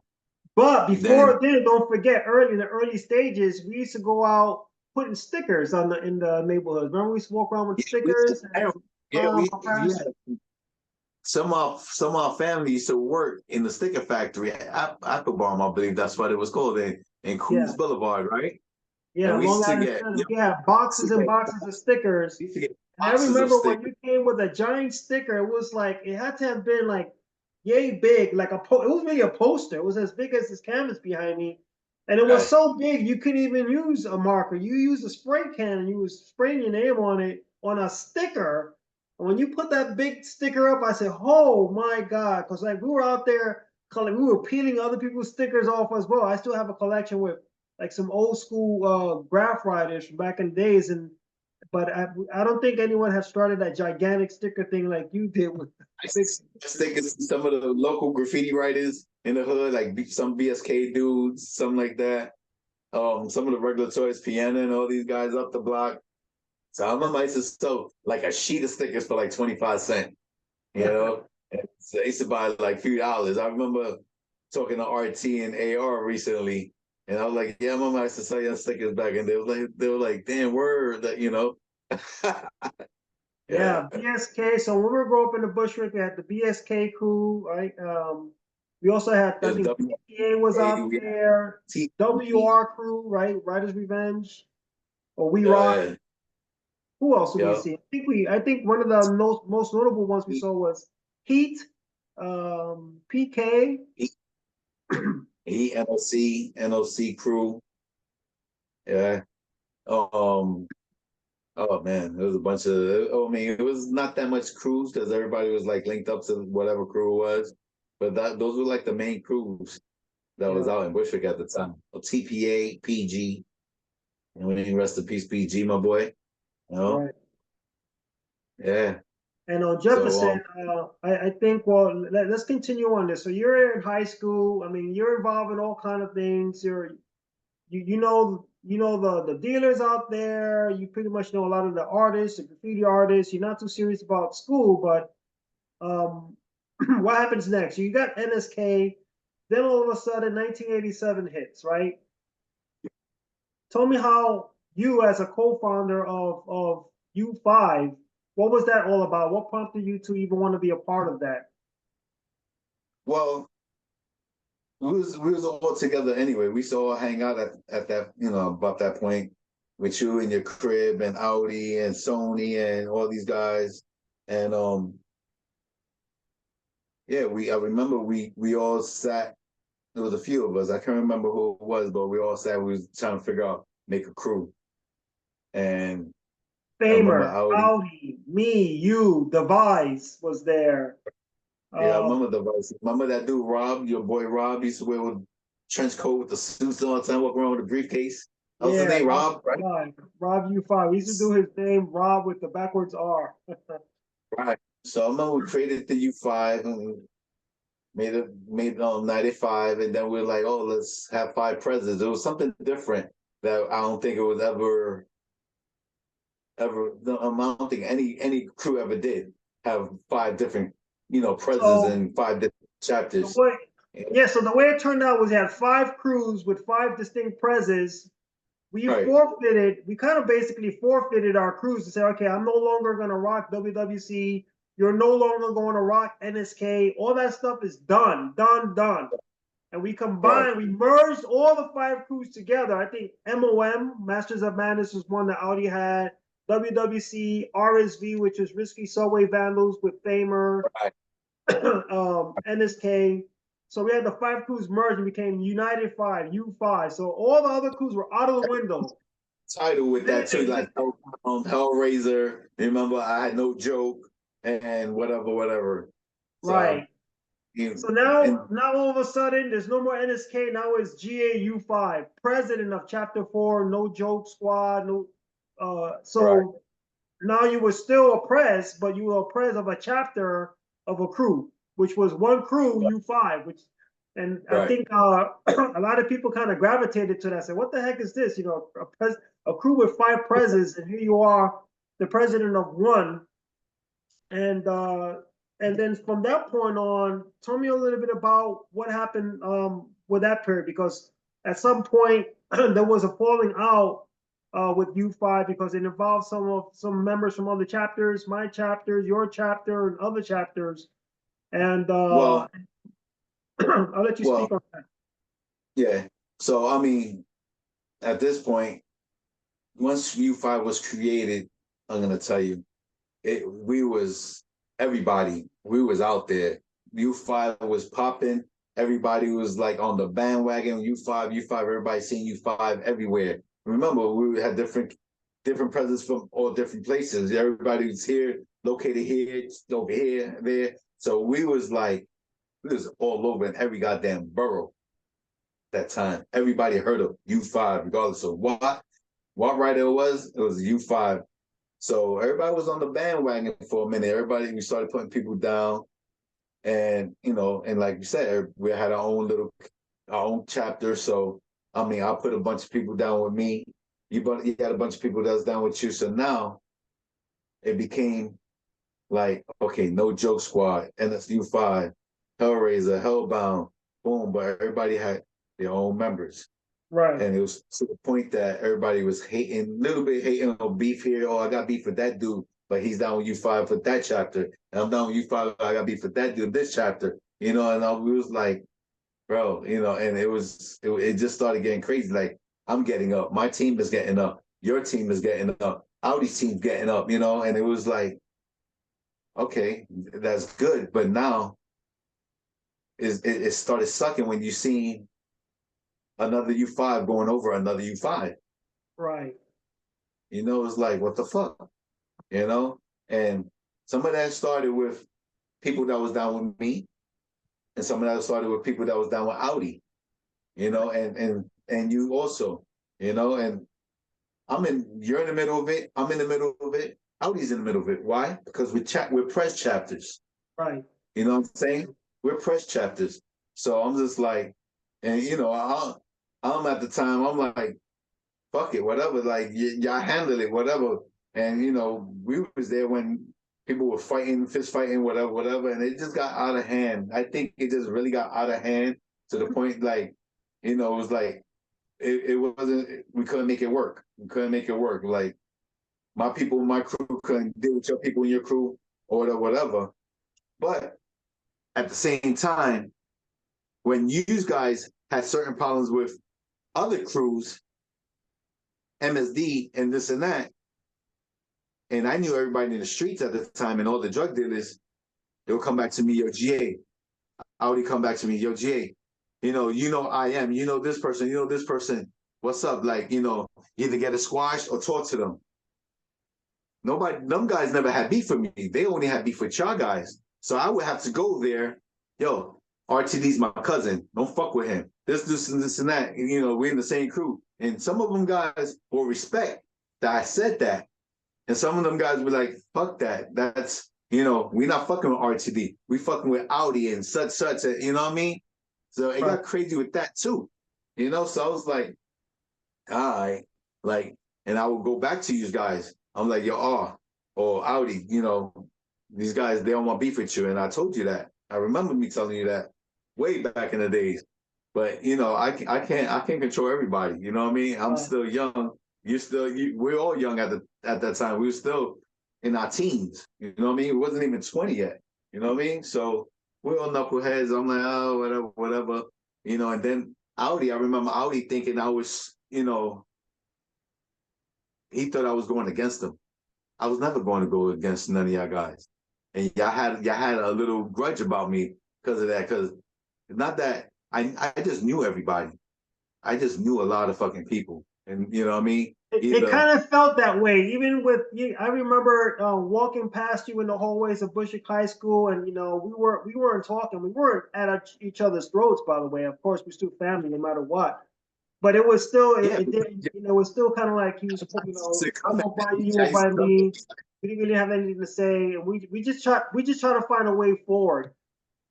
but Then before then, don't forget, in the early stages, we used to go out putting stickers in the neighborhoods. Remember, we used to walk around with stickers and yeah, we perhaps. had some of our family used to work in the sticker factory at Applebaum, I believe that's what it was called, in Coons Yeah, Boulevard, right? And yeah, we used Long to Island get, Center. Yeah, boxes and boxes of stickers. we used to get And I boxes of remember when stickers. you came with a giant sticker, it was like it had to have been like yay big, like it was really a poster. It was as big as this canvas behind me. And it was Right. so big you couldn't even use a marker. You used a spray can and you was spraying your name on it on a sticker. And when you put that big sticker up, I said, "Oh my God!" Because like we were out there, we were peeling other people's stickers off as well. I still have a collection with like some old school graff writers from back in the days, and but I don't think anyone has started that gigantic sticker thing like you did with I big. just think it's some of the local graffiti writers in the hood, like some BSK dudes, something like that. Some of the regular Toys Piano and all these guys up the block. So I remember I used to sell like a sheet of stickers for like 25 cents, you know? And so I used to buy like a few dollars. I remember talking to RT and AR recently, and I was like, yeah, mama, I used to sell your stickers back, and they were like, damn word that, yeah. Yeah, BSK. So when we grew up in the Bushwick, we had the BSK crew, right? We also had, I Yeah, think TPA was out we there, WR crew, right? Riders Revenge, or We Rock. yeah, Who else did we yeah, see? I think one of the most notable ones we saw was Heat, PK. NOC crew, yeah. Um, oh man, there was a bunch of. I mean, it was not that much crews because everybody was like linked up to whatever crew it was, but those were like the main crews that was Yeah, out in Bushwick at the time. TPA, PG, and when you rest in peace, PG, my boy. You know, right. yeah. And on So Jefferson, I think, well, let's continue on this. So you're in high school. I mean, you're involved in all kind of things. You know the dealers out there. You pretty much know a lot of the artists, the graffiti artists. You're not too serious about school, but what happens next? You got NSK. Then all of a sudden, 1987 hits, right? Tell me how you, as a co-founder of U5, what was that all about? What prompted you to even want to be a part of that? well, we was all together anyway. We used to all hang out at that, about that point with you and your crib and Audi and Sony and all these guys. And yeah, I remember we all sat, there was a few of us. I can't remember who it was, but we all sat, we was trying to figure out, make a crew. And I remember Famer, Audi. Audi, me, you, Device was there. Yeah, I Um, remember the voice. Remember that dude Rob, your boy Rob, used to wear with trench coat with the suits all the time, walking around with a briefcase. That was his yeah, name, Rob Rob, right? U5. Rob U5. We used to do his name Rob with the backwards R. Right. So I remember we created the U5 and made 95, and then we were like, oh, let's have 5 presidents. It was something different that I don't think it was ever. I don't think any crew ever did have 5 different, presidents So and 5 different the chapters. way, Yeah. yeah, so the way it turned out was we had 5 crews with 5 distinct preses. Right. We kind of basically forfeited our crews to say, okay, I'm no longer going to rock WWC You're no longer going to rock NSK. All that stuff is done, done, done. And we Right. combined, we merged all the 5 crews together. I think MOM, Masters of Madness, was one that Audi had. WWC, RSV, which is Risky Subway Vandals with Famer, Right. NSK. So we had the 5 crews merged and became United 5, U5. So all the other crews were out of the window. Title with that too, like Hellraiser. Remember, I had no joke and whatever. Right. So now all of a sudden, there's no more NSK. Now it's GAU5, president of Chapter 4, No Joke Squad. No, so right. now you were still oppressed, but you were oppressed of a chapter of a crew, which was one crew, U5, which, and I Right. think a lot of people kind of gravitated to that. Said, what the heck is this? You know, a crew with 5 presidents, and here you are, the president of one. And then from that point on, tell me a little bit about what happened with that period, because at some point there was a falling out with U5 because it involved some members from other chapters, my chapters, your chapter, and other chapters. And Well, I'll let you speak on that. yeah. So I mean, at this point, once U5 was created, I'm gonna tell you, we was everybody. We was out there. U5 was popping. Everybody was like on the bandwagon. U5. Everybody seeing U5 everywhere. Remember, we had different presidents from all different places. Everybody was here, located here, over here, there. So we was all over in every goddamn borough that time. Everybody heard of U5, regardless of what writer it was U5. So everybody was on the bandwagon for a minute. We started putting people down. And, and like you said, we had our own chapter. So, I mean, I put a bunch of people down with me. You had a bunch of people that was down with you. So now it became like, okay, No Joke Squad, NSU5, Hellraiser, Hellbound, boom. But everybody had their own members. Right. And it was to the point that everybody was a little bit hating on beef here. Oh, I got beef with that dude, but he's down with U5 for that chapter. And I'm down with U5, I got beef with that dude this chapter. And we was like, bro, and it just started getting crazy. Like, I'm getting up. My team is getting up. Your team is getting up. Audi's team's getting up, and it was like, okay, that's good. But now it started sucking when you see another U5 going over another U5. Right. It's like, what the fuck? And some of that started with people that was down with me, and some of that started with people that was down with Audi, and you also, and you're in the middle of it, I'm in the middle of it, Audi's in the middle of it. Why? Because we're press chapters. Right. You know what I'm saying? We're press chapters. So I'm just like, and I'm at the time, I'm like, fuck it, whatever. Like, y'all handle it, whatever. And, we was there when people were fighting, fist fighting, whatever. And it just got out of hand. I think it just really got out of hand to the point, like, it was like, it wasn't, we couldn't make it work. We couldn't make it work. Like, my people in my crew couldn't deal with your people in your crew or whatever. But at the same time, when you guys had certain problems with other crews, MSD and this and that, and I knew everybody in the streets at the time and all the drug dealers, they would come back to me, yo, GA. Audi come back to me, yo, GA. I am, this person, what's up? Like, either get a squash or talk to them. Them guys never had beef with me. They only had beef with y'all guys. So I would have to go there, yo, RTD's my cousin. Don't fuck with him. This, and that. And, we're in the same crew. And some of them guys will respect that I said that. And some of them guys were like, fuck that. That's, we not fucking with RTD. We fucking with Audi and such. And, you know what I mean? So it got crazy with that too. So I was like, all right. Like, and I would go back to you guys. I'm like, yo, or Audi, these guys, they don't want beef with you. And I told you that. I remember me telling you that way back in the days. But, I can't control everybody. You know what I mean? I'm still young. We're all young at that time. We were still in our teens. You know what I mean? It wasn't even 20 yet. You know what I mean? So we're all knuckleheads. I'm like, oh, whatever, whatever. You know, and then Audi, I remember Audi thinking I was, you know, he thought I was going against him. I was never going to go against none of y'all guys. And y'all had a little grudge about me because of that. Because not that I just knew everybody. I just knew a lot of fucking people. And you know what I mean? It kind of felt that way, even with you. I remember walking past you in the hallways of Bushwick High School, and you know we weren't talking. We weren't at each other's throats, by the way. Of course, we're still family, no matter what. But it was still, it didn't, you know, it was still kind of like he was, you know, I'm gonna buy you will buy me. We didn't really have anything to say, and we just try to find a way forward.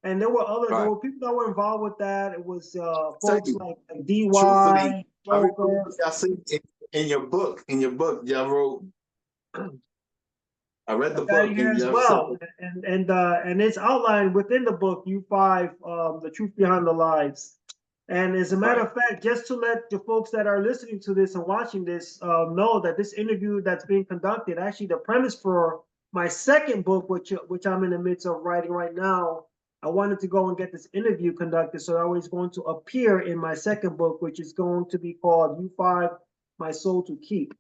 And there were people that were involved with that. It was folks like truthfully, DY, I remember Joker. y'all said in your book, y'all wrote. I read the I got it book here and as y'all said, well, and it's outlined within the book. U5, the truth behind the lies. And as a matter of fact, just to let the folks that are listening to this and watching this know that this interview that's being conducted, actually the premise for my second book, which I'm in the midst of writing right now, I wanted to go and get this interview conducted. So that was going to appear in my second book, which is going to be called U5, My Soul to Keep.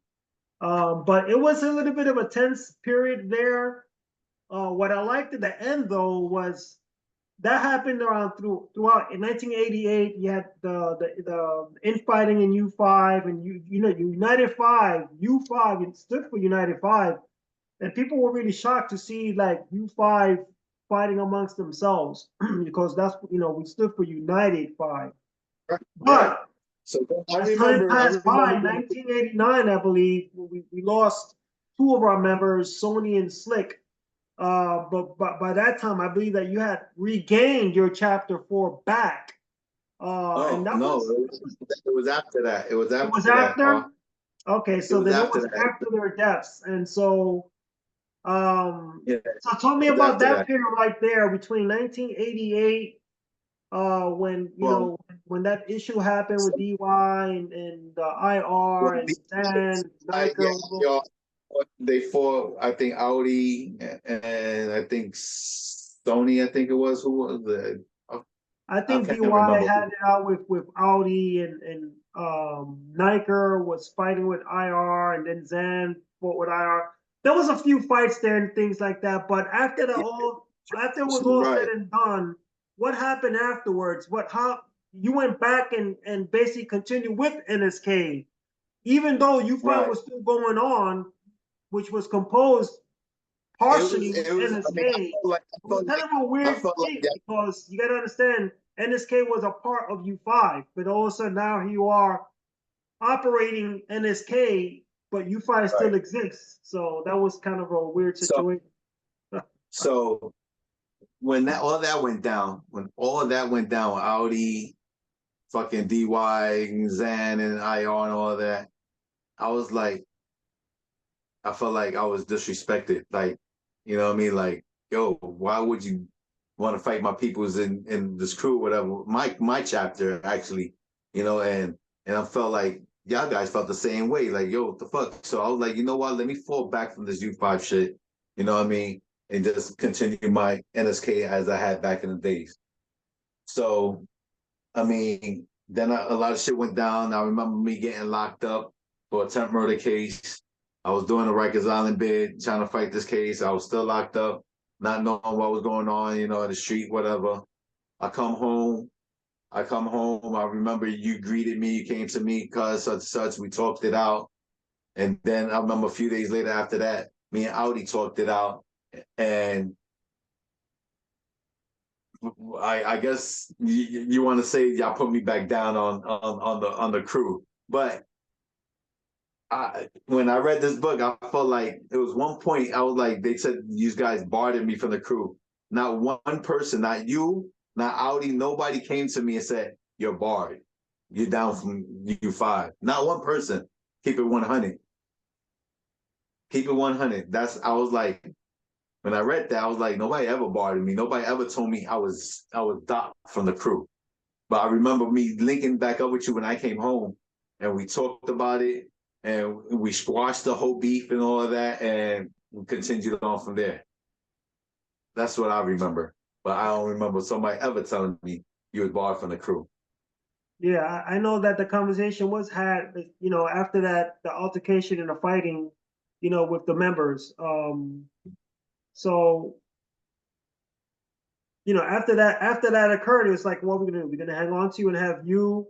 But it was a little bit of a tense period there. What I liked at the end, though, was that happened throughout in 1988. You had the infighting in U5, and you know United Five, U5, it stood for United Five, and people were really shocked to see like U5 fighting amongst themselves because that's we stood for United Five. right. But So as time I passed by, remember 1989, I believe, we lost two of our members, Sony and Slick. But by that time, I believe that you had regained your chapter 4 back. And oh that no, was it was after that. It was it was after that. after. Okay, It so was then it after was that. after their deaths, and so Yeah, so tell me it was about after that that. period right there between 1988, when Well, when that issue happened with so, DY and well, IR and Stan, yeah, Nyko. y'all, they fought. I think Audi and I think Sony. I think it was who was the. I I think can't DY remember had who. it out with Audi and Niker was fighting with IR and then Zan fought with IR. There was a few fights there and things like that, but after it was all said Right, and done, what happened afterwards? How you went back and basically continued with NSK, even though U5 right. was still going on, which was composed It was. partially with It was. I mean, NSK. It was kind of a I weird felt like thing that. because you got to understand NSK was a part of U5, but all of a sudden now you are operating NSK, but U5 Right. still exists. So that was kind of a weird So, situation. so when that all that went down, when all of that went down, Audi, fucking DY, Zan, and IR, and all of that, I was like, I felt like I was disrespected. Like, you know what I mean? Like, yo, why would you want to fight my peoples in this crew, whatever? My chapter actually, you know, and I felt like y'all guys felt the same way. Like, yo, what the fuck? So I was like, you know what? Let me fall back from this U5 shit. You know what I mean? And just continue my NSK as I had back in the days. So, I mean, then a lot of shit went down. I remember me getting locked up for a temp murder case. I was doing a Rikers Island bid, trying to fight this case. I was still locked up, not knowing what was going on, you know, in the street, whatever. I come home. I come home. I remember you greeted me. You came to me, cuz such and such. We talked it out. And then I remember a few days later after that, me and Audi talked it out. And I guess you want to say y'all put me back down on the crew, but when I read this book, I felt like it was one point I was like, they said you guys barred me from the crew. Not one person, not you, not Audi, nobody came to me and said you're barred. You're down from U5. Not one person. Keep it 100. Keep it 100. That's I was like, when I read that, I was like, nobody ever barred me. Nobody ever told me I was docked from the crew. But I remember me linking back up with you when I came home, and we talked about it, and we squashed the whole beef and all of that. And we continued on from there. That's what I remember. But I don't remember somebody ever telling me you was barred from the crew. Yeah, I know that the conversation was had, after that, the altercation and the fighting, with the members. So, after that occurred, it was like, what are we gonna do? We're gonna hang on to you and have you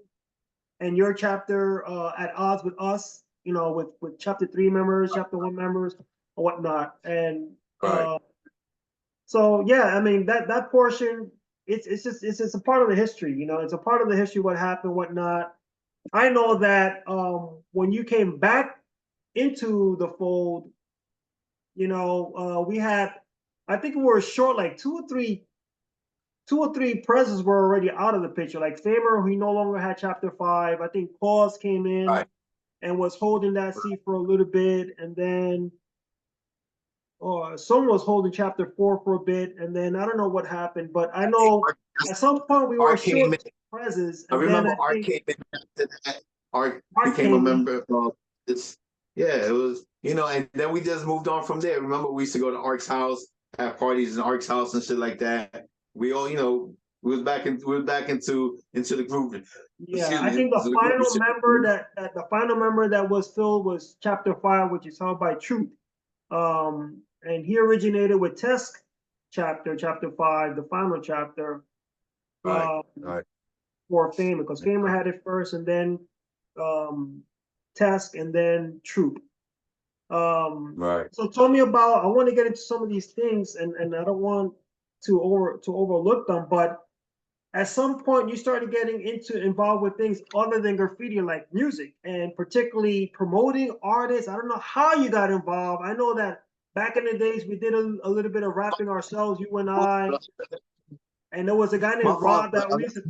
and your chapter at odds with us, with chapter 3 members, chapter 1 members, or whatnot. And Right. so yeah, I mean that portion, it's a part of the history, it's a part of the history, what happened, whatnot. I know that when you came back into the fold, we had, I think we were short like two or three presidents were already out of the picture. Like Famer, he no longer had chapter 5. I think Pause came in Right. and was holding that seat for a little bit, and then someone was holding chapter 4 for a bit, and then I don't know what happened, but I know at some point we were Art came short in. presidents, I and then remember I Art think came in after that. Art Mark became a came in. member of it's yeah, it was, and then we just moved on from there. Remember, we used to go to Ark's house, have parties in Ark's house and shit like that. We all, we was back into the group. Yeah, Excuse I me, think into the group and shit. the final member that was filled was chapter 5, which is held by Truth. And he originated with Tesk chapter 5, the final chapter, Right, right, for Famer, because Famer had it first, and then Tesk, and then Troop. right. So tell me about. I want to get into some of these things, and I don't want to overlook them, but at some point you started getting involved with things other than graffiti, like music, and particularly promoting artists. I don't know how you got involved. I know that back in the days we did a little bit of rapping ourselves, you and I, and there was a guy My named father, Rob that used to,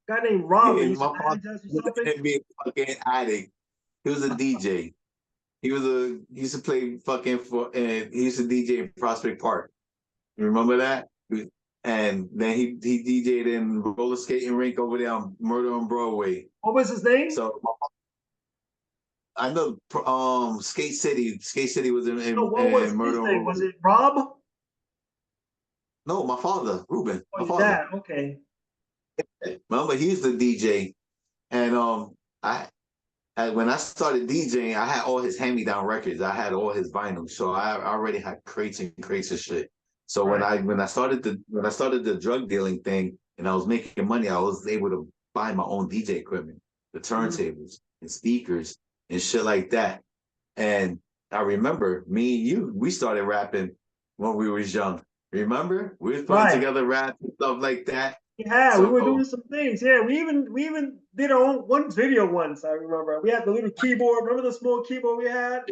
guy named Rob that yeah, used to my father manage us or looked something. at me a fucking addict. He was a DJ. He used to play fucking and he used to DJ in Prospect Park. You remember that? And then he DJ'd in roller skating rink over there on Murder on Broadway. What was his name? So I know Skate City. Skate City was No, what was in his Murder on name? Was Broadway. it Rob? No, my father, Ruben. Oh, My your father. dad. Okay. Remember, he used to DJ. And when I started DJing, I had all his hand-me-down records. I had all his vinyls, so I already had crates and crates of shit. So Right. when I started the drug dealing thing and I was making money, I was able to buy my own DJ equipment, the turntables and speakers and shit like that. And I remember me and you, we started rapping when we was young. Remember? We was putting Right. together rap and stuff like that. Yeah, we were doing So some things. Yeah, we even did our own one video once. I remember we had the little keyboard. Remember the small keyboard we had?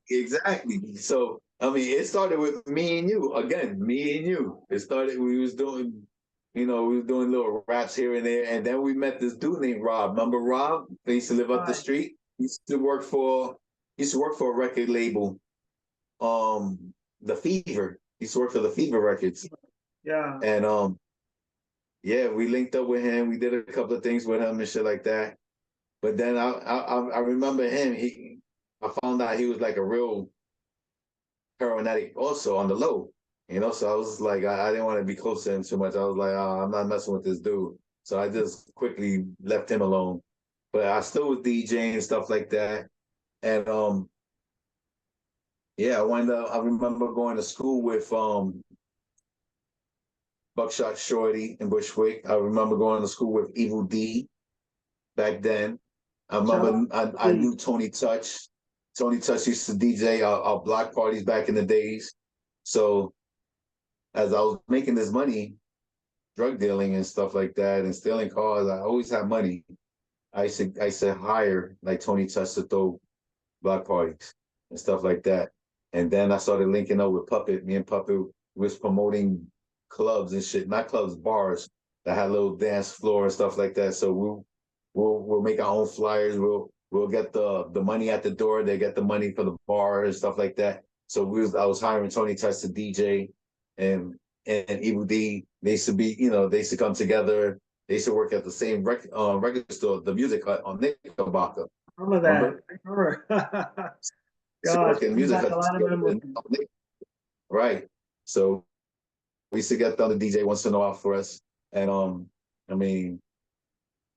exactly. So I mean, it started with me and you again. Me and you. It started. We was doing, we was doing little raps here and there, and then we met this dude named Rob. Remember Rob? He used to live up the Right. street. He used to work for. He used to work for a record label. The Fever. He used to work for the Fever Records, Yeah. and yeah, we linked up with him. We did a couple of things with him and shit like that. But then I remember him. I found out he was like a real heroin addict also on the low, So I was like, I didn't want to be close to him too much. I was like, oh, I'm not messing with this dude. So I just quickly left him alone. But I still was DJing and stuff like that. And yeah, I remember going to school with Buckshot Shorty in Bushwick. I remember going to school with Evil D back then. I Shout remember out I to knew Tony Touch. Tony Touch used to DJ our block parties back in the days. So as I was making this money, drug dealing and stuff like that, and stealing cars, I always had money. I used to hire like Tony Touch to throw block parties and stuff like that. And then I started linking up with Puppet. Me and Puppet was promoting clubs and shit, not clubs, bars that had a little dance floor and stuff like that. So we'll make our own flyers. We'll get the money at the door. They get the money for the bar and stuff like that. So I was hiring Tony Touch to DJ, and Evil D. They used to be, they used to come together. They used to work at the same record store, the Music Hut on Knickerbocker. remember that. Remember? I remember. Used to Gosh, work in the bring Music back Hut a lot of together. memories. Right. So we used to get the other DJ once in a while for us. And I mean,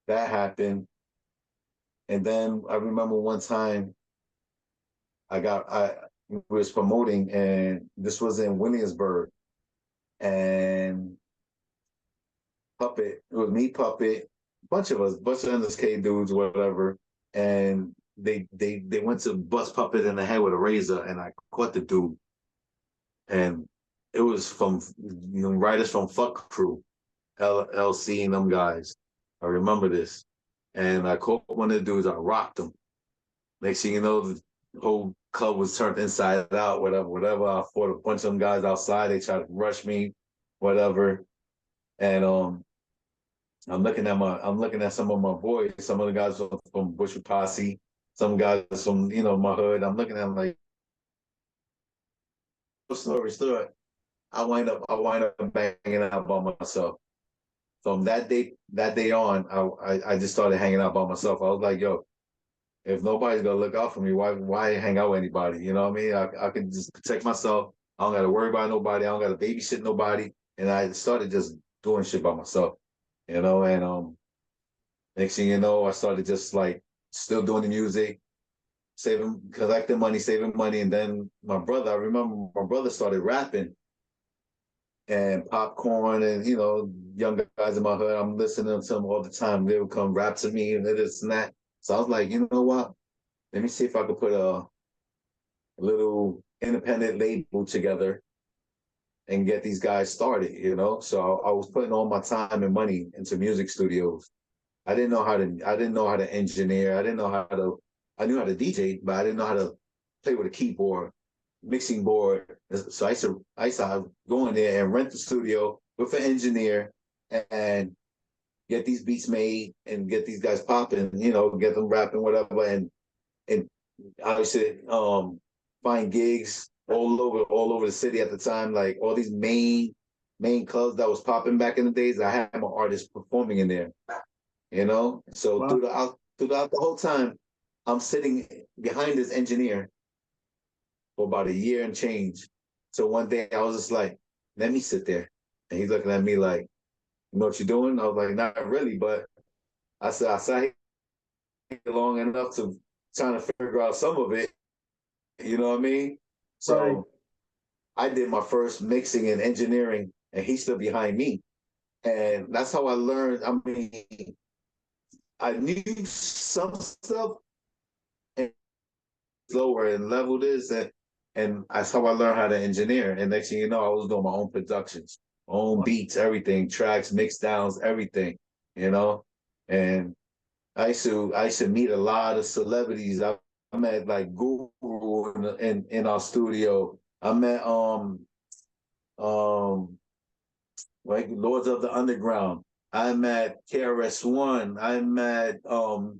that happened. And then I remember one time I was promoting, and this was in Williamsburg, and Puppet, it was me, Puppet, bunch of us, bunch of NSK dudes, whatever. And they went to bust Puppet in the head with a razor, and I caught the dude. And it was from writers from Fuck Crew, LC and them guys. I remember this. And I caught one of the dudes, I rocked him. Next thing you know, the whole club was turned inside out, whatever. I fought a bunch of them guys outside. They tried to rush me, whatever. And I'm looking at some of my boys, some of the guys from Bushwick Posse, some guys from my hood. I'm looking at them like, story. I wind up banging out by myself. From that day on, I just started hanging out by myself. I was like, yo, if nobody's gonna look out for me, why hang out with anybody? You know what I mean? I can just protect myself. I don't gotta worry about nobody. I don't gotta babysit nobody. And I started just doing shit by myself. And next thing you know, I started just like still doing the music, collecting money, saving money. And then I remember my brother started rapping, and Popcorn, and young guys in my hood, I'm listening to them all the time. They would come rap to me and this and that. So I was like, you know what? Let me see if I could put a little independent label together and get these guys started, So I was putting all my time and money into music studios. I didn't know how to engineer. I knew how to DJ, but I didn't know how to play with a keyboard, mixing board. So I used to go in there and rent the studio with an engineer and get these beats made and get these guys popping, get them rapping, whatever. And I used to find gigs all over the city at the time, like all these main clubs that was popping back in the days. I had my artists performing in there, So wow. throughout the whole time, I'm sitting behind this engineer for about a year and change. So one day I was just like, let me sit there. And he's looking at me like, you know what you're doing? I was like, not really, but I sat here long enough to trying to figure out some of it. You know what I mean? So right. I did my first mixing and engineering, and he's still behind me. And that's how I learned. I mean, I knew some stuff and slower and leveled this, and that's how I learned how to engineer. And next thing you know, I was doing my own productions, own beats, everything, tracks, mix downs, everything, And I used to meet a lot of celebrities. I met like Guru in our studio. I met like Lords of the Underground. I met KRS-One. I met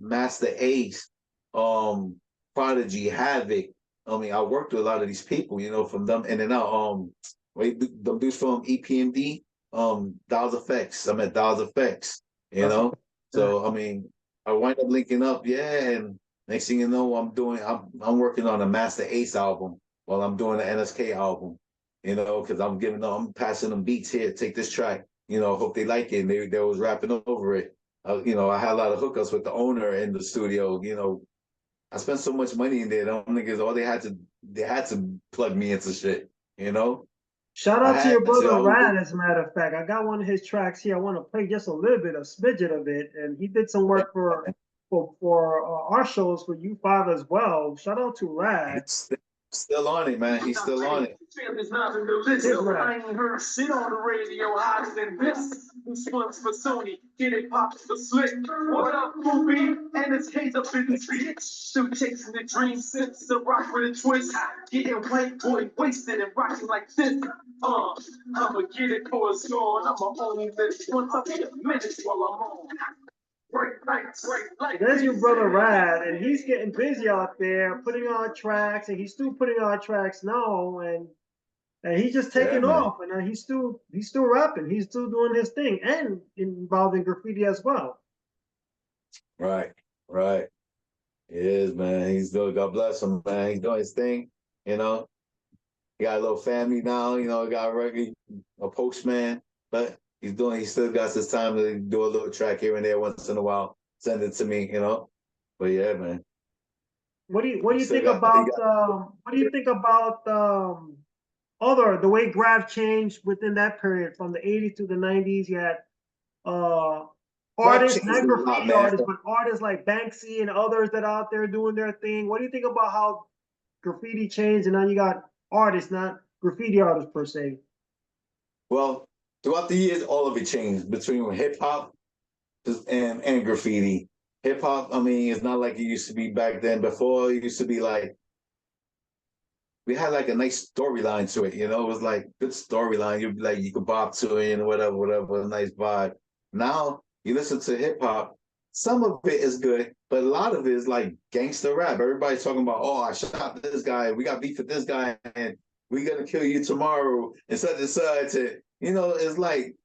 Master Ace, Prodigy, Havoc. I mean, I worked with a lot of these people, from them in and out. Them dudes from EPMD, Dolls Effects. I met Dolls Effects, So I mean, I wind up linking up, and next thing you know, I'm working on a Master Ace album while I'm doing the NSK album, because I'm passing them beats here, take this track, hope they like it. And they was rapping over it. I had a lot of hookups with the owner in the studio, I spent so much money in there. Them niggas, they had to plug me into shit, Shout out to your brother Rad, as a matter of fact. I got one of his tracks here. I want to play just a little bit, a smidget of it, and he did some work for our shows for U5 as well. Shout out to Rad. Still on it, man. He's still on it. I ain't heard shit on the radio hotter than this. This one's for Sony. Get it pops for slick. What up, movie? And it's Hayes up in the bitch. Still chasing the dream since the rock with a twist. Getting white boy wasted and rocking like this. I'ma get it for it's gone. I'ma own this once I be a minute while I'm on. There's your brother Rad, and he's getting busy out there putting on tracks, and he's still putting on tracks now, and he's just taking off, and he's still rapping, he's still doing his thing, and involved in graffiti as well. Right. He is, man. He's doing. God bless him, man. He's doing his thing, He got a little family now, you know, got a postman, but he still got his time to do a little track here and there once in a while, send it to me, you know. But yeah, man. What do He you still think got he about got what do you think about the way graph changed within that period from the 80s to the 90s? You had uh rap artists, changed not a lot, graffiti man. artists, but artists like Banksy and others that are out there doing their thing. What do you think about how graffiti changed and now you got artists, not graffiti artists per se? Well, throughout the years, all of it changed between hip hop and graffiti. Hip hop, I mean, it's not like it used to be back then. Before, it used to be like we had like a nice storyline to it, you know. It was like good storyline. You like you could bop to it and whatever, whatever, nice vibe. Now you listen to hip hop, some of it is good, but a lot of it is like gangster rap. Everybody's talking about, oh, I shot this guy, we got beef with this guy, and we gonna kill you tomorrow, and such and such. And, you know, it's like,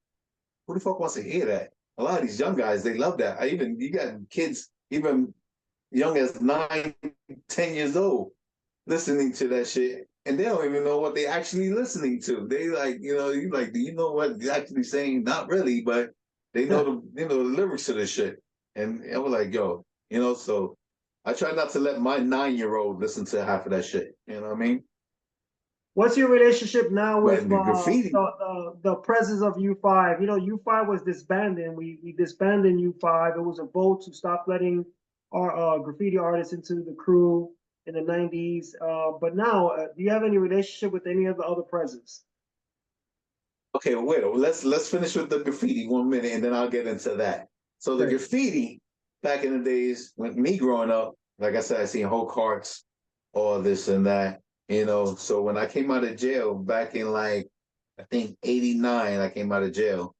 who the fuck wants to hear that? A lot of these young guys, they love that. You got kids even young as 9, 10 years old listening to that shit, and they don't even know what they actually listening to. They like, you know, you like, do you know what they're actually saying? Not really, but they know the lyrics to this shit. And I was like, yo, you know, so I try not to let my 9-year-old listen to half of that shit. You know what I mean? What's your relationship now with But the graffiti, the presence of U5? You know, U5 was disbanded. We disbanded U5. It was a vote to stop letting our graffiti artists into the crew in the 90s. But now, do you have any relationship with any of the other presidents? okay, wait, let's finish with the graffiti 1 minute, and then I'll get into that. So the Okay. graffiti back in the days when me growing up, like I said, I seen whole carts, all this and that, you know. So when I came out of jail back in like I think '89, I came out of jail.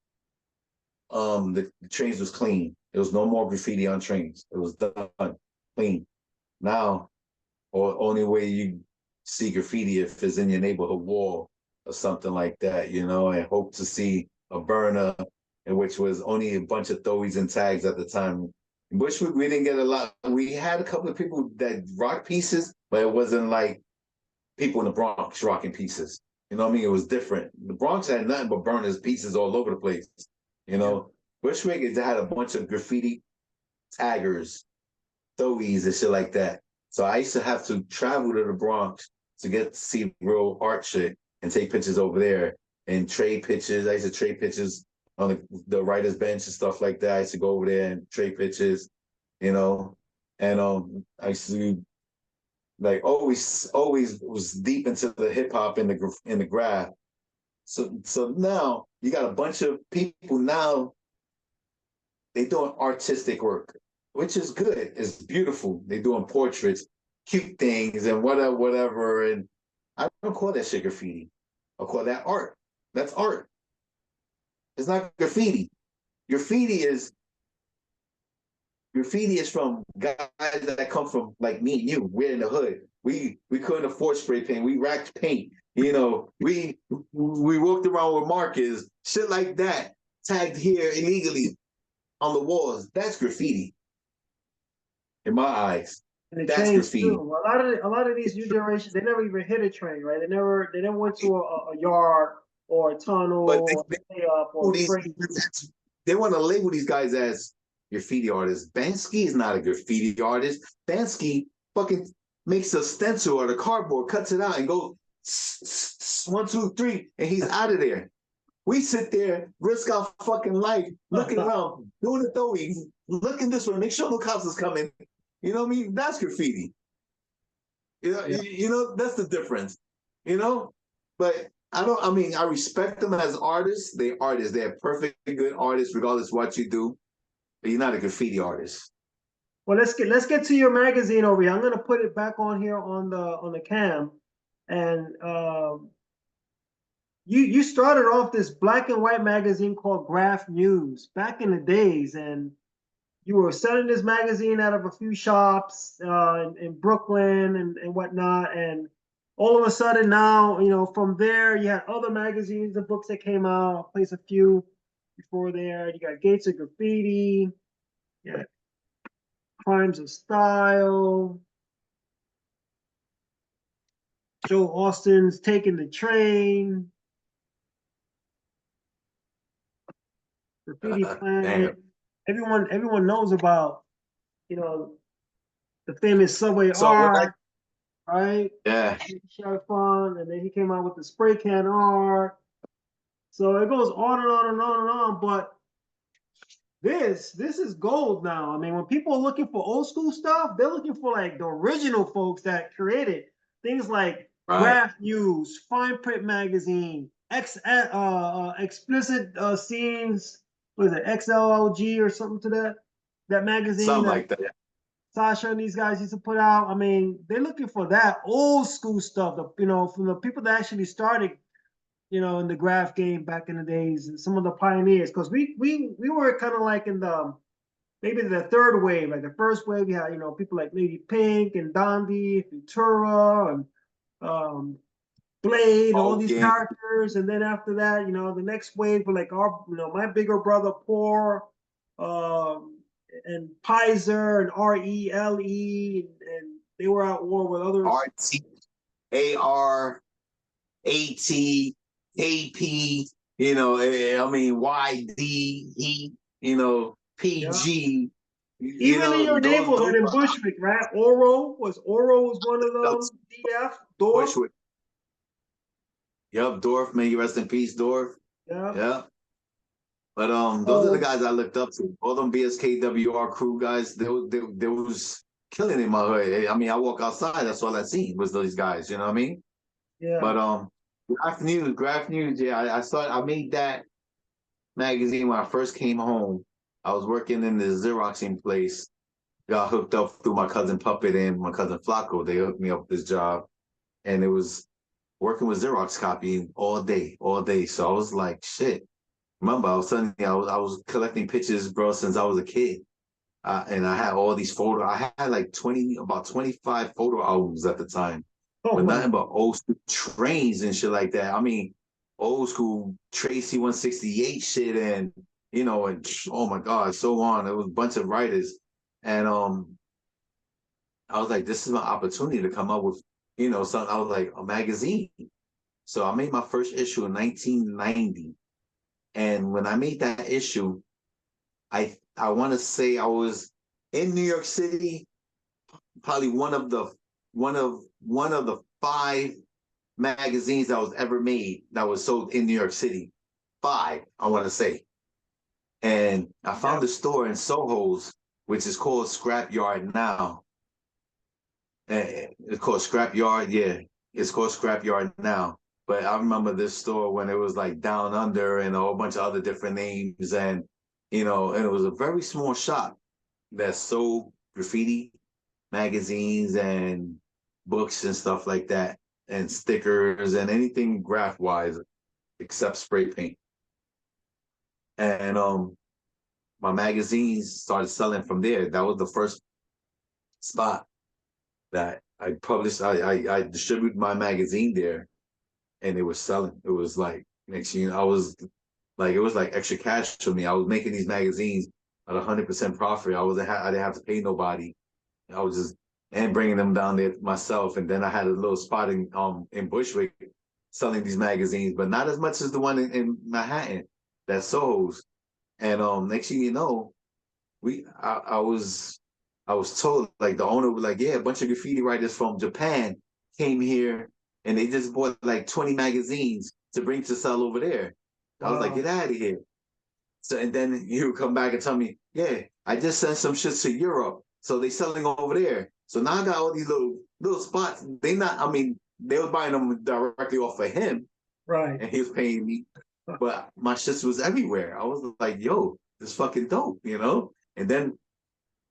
The trains was clean. There was no more graffiti on trains. It was done clean. Now, or only way you see graffiti if it's in your neighborhood wall or something like that, you know, and hope to see a burner, in which was only a bunch of throwies and tags at the time. In Bushwick, we didn't get a lot. We had a couple of people that rock pieces, but it wasn't like people in the Bronx rocking pieces. You know what I mean? It was different. The Bronx had nothing but burners, pieces all over the place. You Yeah. know, Bushwick had a bunch of graffiti taggers, throwies, and shit like that. So I used to have to travel to the Bronx to get to see real art shit and take pictures over there and trade pictures. I used to trade pictures on the writer's bench and stuff like that. I used to go over there and trade pictures, you know. And I used to like always was deep into the hip hop and the graff. So now you got a bunch of people now, they doing artistic work, which is good. It's beautiful. They doing portraits, cute things, and whatever. And I don't call that shit graffiti. I call that art. That's art. It's not graffiti. Graffiti is Graffiti is from guys that come from like me and you. We're in the hood. We couldn't afford spray paint. We racked paint. You know, we walked around with markers, shit like that, tagged here illegally on the walls. That's graffiti in my eyes. And it That's changed too. graffiti. A lot of these new generations, they never even hit a train, right? They never went to a yard or a But tunnel or a stay up or a these spray. they want to label these guys as graffiti artists. Banksy is not a graffiti artist. Banksy fucking makes a stencil or the cardboard, cuts it out, and goes 1, 2, 3, and he's out of there. We sit there, risk our fucking life, looking around, doing the throwing, looking this way, make sure no cops is coming. You know what I mean? That's graffiti. Yeah. You know, that's the difference. You know, but I mean, I respect them as artists. They're artists. They're perfectly good artists, regardless of what you do. But you're not a graffiti artist. Well, let's get to your magazine over here. I'm gonna put it back on here on the cam, and you started off this black and white magazine called Graff News back in the days, and you were selling this magazine out of a few shops in Brooklyn and whatnot. And all of a sudden now, you know, from there, you had other magazines and books that came out. I'll place a few before there. You got Gates of Graffiti, yeah, Crimes of Style. Joe Austin's taking the train. Graffiti Planet. Damn. Everyone knows about, the famous Subway So when I art, right? yeah. Shot fun, and then he came out with the spray can art. So it goes on and on and on and on. But this is gold now. I mean, when people are looking for old school stuff, they're looking for like the original folks that created things like Right. Graff News, Fine Print Magazine, explicit scenes. Was it XLLG or something to that magazine Something that like that. Sasha and these guys used to put out? I mean, they're looking for that old school stuff. From the people that actually started, in the graph game back in the days, and some of the pioneers, because we were kind of like in the maybe the third wave. Like the first wave, you had people like Lady Pink and Dondi, Futura, and Blade, and all these Smoking. characters. And then after that, the next wave were like my bigger brother Poor, and Pizer and RELE, and they were at war with others. RTAR. AT, AP, I mean, YD, PG, Even in your those neighborhood in Bushwick, right? Oro was one of them. DF, Dorf. Bushwick. Yep, Dorf, may you rest in peace, Dorf. Yeah. Yeah. But those are the guys I looked up to. All them BSKWR crew guys, they was killing in my hood. I mean, I walk outside, that's all I seen was those guys, you know what I mean? Yeah. But Graph News, yeah, I made that magazine when I first came home. I was working in the Xeroxing place. Got hooked up through my cousin Puppet and my cousin Flacco. They hooked me up with this job. And it was working with Xerox copying all day, all day. So I was like, shit. Remember, I was collecting pictures, bro, since I was a kid. And I had all these photos. I had like about 25 photo albums at the time. But nothing but old school trains and shit like that. I mean, old school Tracy 168 shit and and oh my God, so on. It was a bunch of writers. And I was like, this is my opportunity to come up with, something. I was like, a magazine. So I made my first issue in 1990. And when I made that issue, I want to say I was in New York City, probably one of the 5 magazines that was ever made that was sold in New York City. 5, I want to say. And I found a store in Soho's, which is called Scrapyard now. And it's called Scrapyard, yeah. It's called Scrapyard now. But I remember this store when it was like Down Under and a whole bunch of other different names. And, and it was a very small shop that sold graffiti magazines and books and stuff like that, and stickers and anything graph wise except spray paint. And my magazines started selling from there. That was the first spot that I published. I distributed my magazine there, and it was selling. It was like next year I was like, it was like extra cash for me. I was making these magazines at 100% profit. I didn't have to pay nobody. I was just and bringing them down there myself. And then I had a little spot in Bushwick selling these magazines, but not as much as the one in Manhattan that Soho's. And next thing you know, I was told, like, the owner was like, yeah, a bunch of graffiti writers from Japan came here and they just bought like 20 magazines to bring to sell over there. I was like, get out of here. So, and then you come back and tell me, yeah, I just sent some shit to Europe. So they selling over there. So now I got all these little spots. They were buying them directly off of him. Right. And he was paying me. But my shit was everywhere. I was like, yo, this fucking dope, And then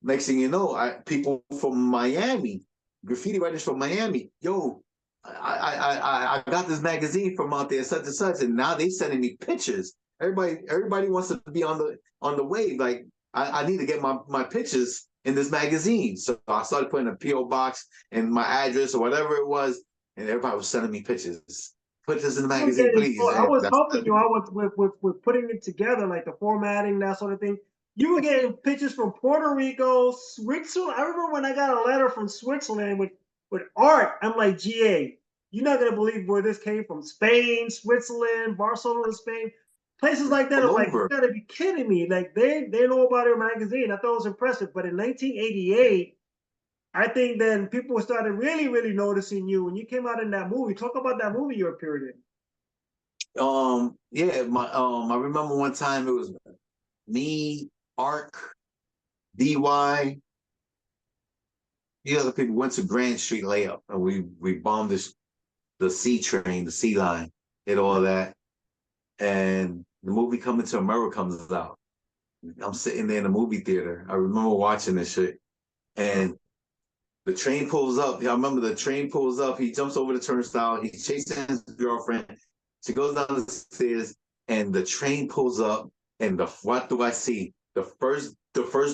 next thing you know, people from Miami, graffiti writers from Miami, yo, I got this magazine from out there, such and such, and now they sending me pictures. Everybody wants to be on the wave. Like, I need to get my pictures in this magazine. So I started putting a PO box and my address or whatever it was, and everybody was sending me pictures. Put this in the magazine, please. I was helping you out with putting it together, like the formatting, that sort of thing. You were getting pictures from Puerto Rico, Switzerland. I remember when I got a letter from Switzerland with art. I'm like, GA, you're not gonna believe where this came from. Spain, Switzerland, Barcelona, Spain, places like that. I'm All like, you over. gotta be kidding me. Like they know about our magazine. I thought it was impressive. But in 1988, I think then people started really noticing you when you came out in that movie. Talk about that movie you appeared in. Yeah, I remember one time it was me, Ark, DY, the other people went to Grand Street layup and we bombed the C train, the C line, did all that. And the movie Coming to America comes out. I'm sitting there in the movie theater. I remember watching this shit. And the train pulls up. I remember the train pulls up. He jumps over the turnstile. He's chasing his girlfriend. She goes down the stairs, and the train pulls up. And what do I see? The first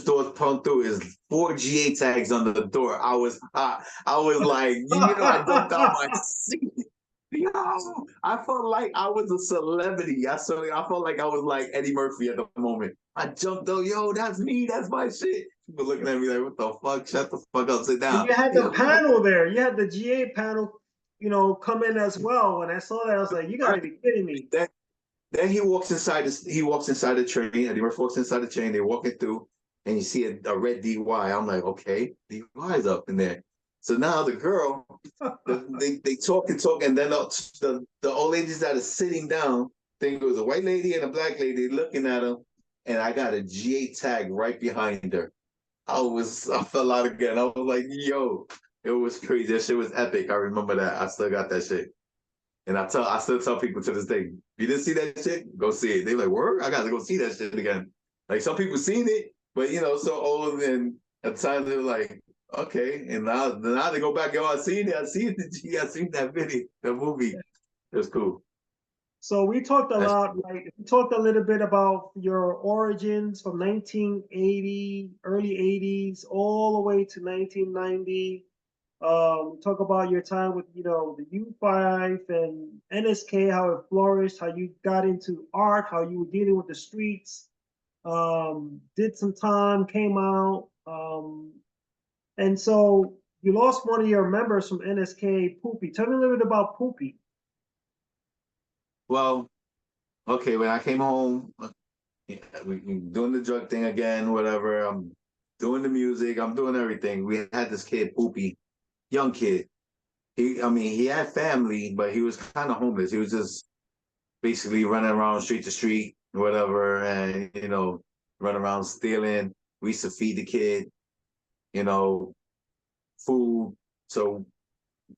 door pumped through is 4 GA tags on the door. I was hot. I was like, I jumped out my seat. Yo, I felt like I was a celebrity. I felt like I was like Eddie Murphy at the moment. I jumped up, yo, that's me, that's my shit. People looking at me like, what the fuck? Shut the fuck up, sit down. And you had the panel there. You had the GA panel, come in as well. When I saw that, I was like, you got to be kidding me. Then he walks inside the train. Eddie Murphy walks inside the train. They're walking through, and you see a red DY. I'm like, okay, DY's up in there. So now the girl, they talk, and then the old ladies that are sitting down, think it was a white lady and a black lady looking at them, and I got a GA tag right behind her. I fell out again. I was like, yo, it was crazy. That shit was epic. I remember that. I still got that shit. And I still tell people to this day, you didn't see that shit? Go see it. They're like, word? I got to go see that shit again. Like some people seen it, but so old, and at the time they were like, okay. And now they go back, yo, I seen it. I seen that video, the movie. It was cool. So we talked a lot, right? We talked a little bit about your origins from 1980, early 80s, all the way to 1990. Talk about your time with, the U5 and NSK, how it flourished, how you got into art, how you were dealing with the streets, did some time, came out. And so you lost one of your members from NSK, Poopy. Tell me a little bit about Poopy. Well, okay, when I came home, we doing the drug thing again, whatever. I'm doing the music, I'm doing everything. We had this kid, Poopy, young kid. He had family, but he was kind of homeless. He was just basically running around street to street, whatever, and run around stealing. We used to feed the kid, food. So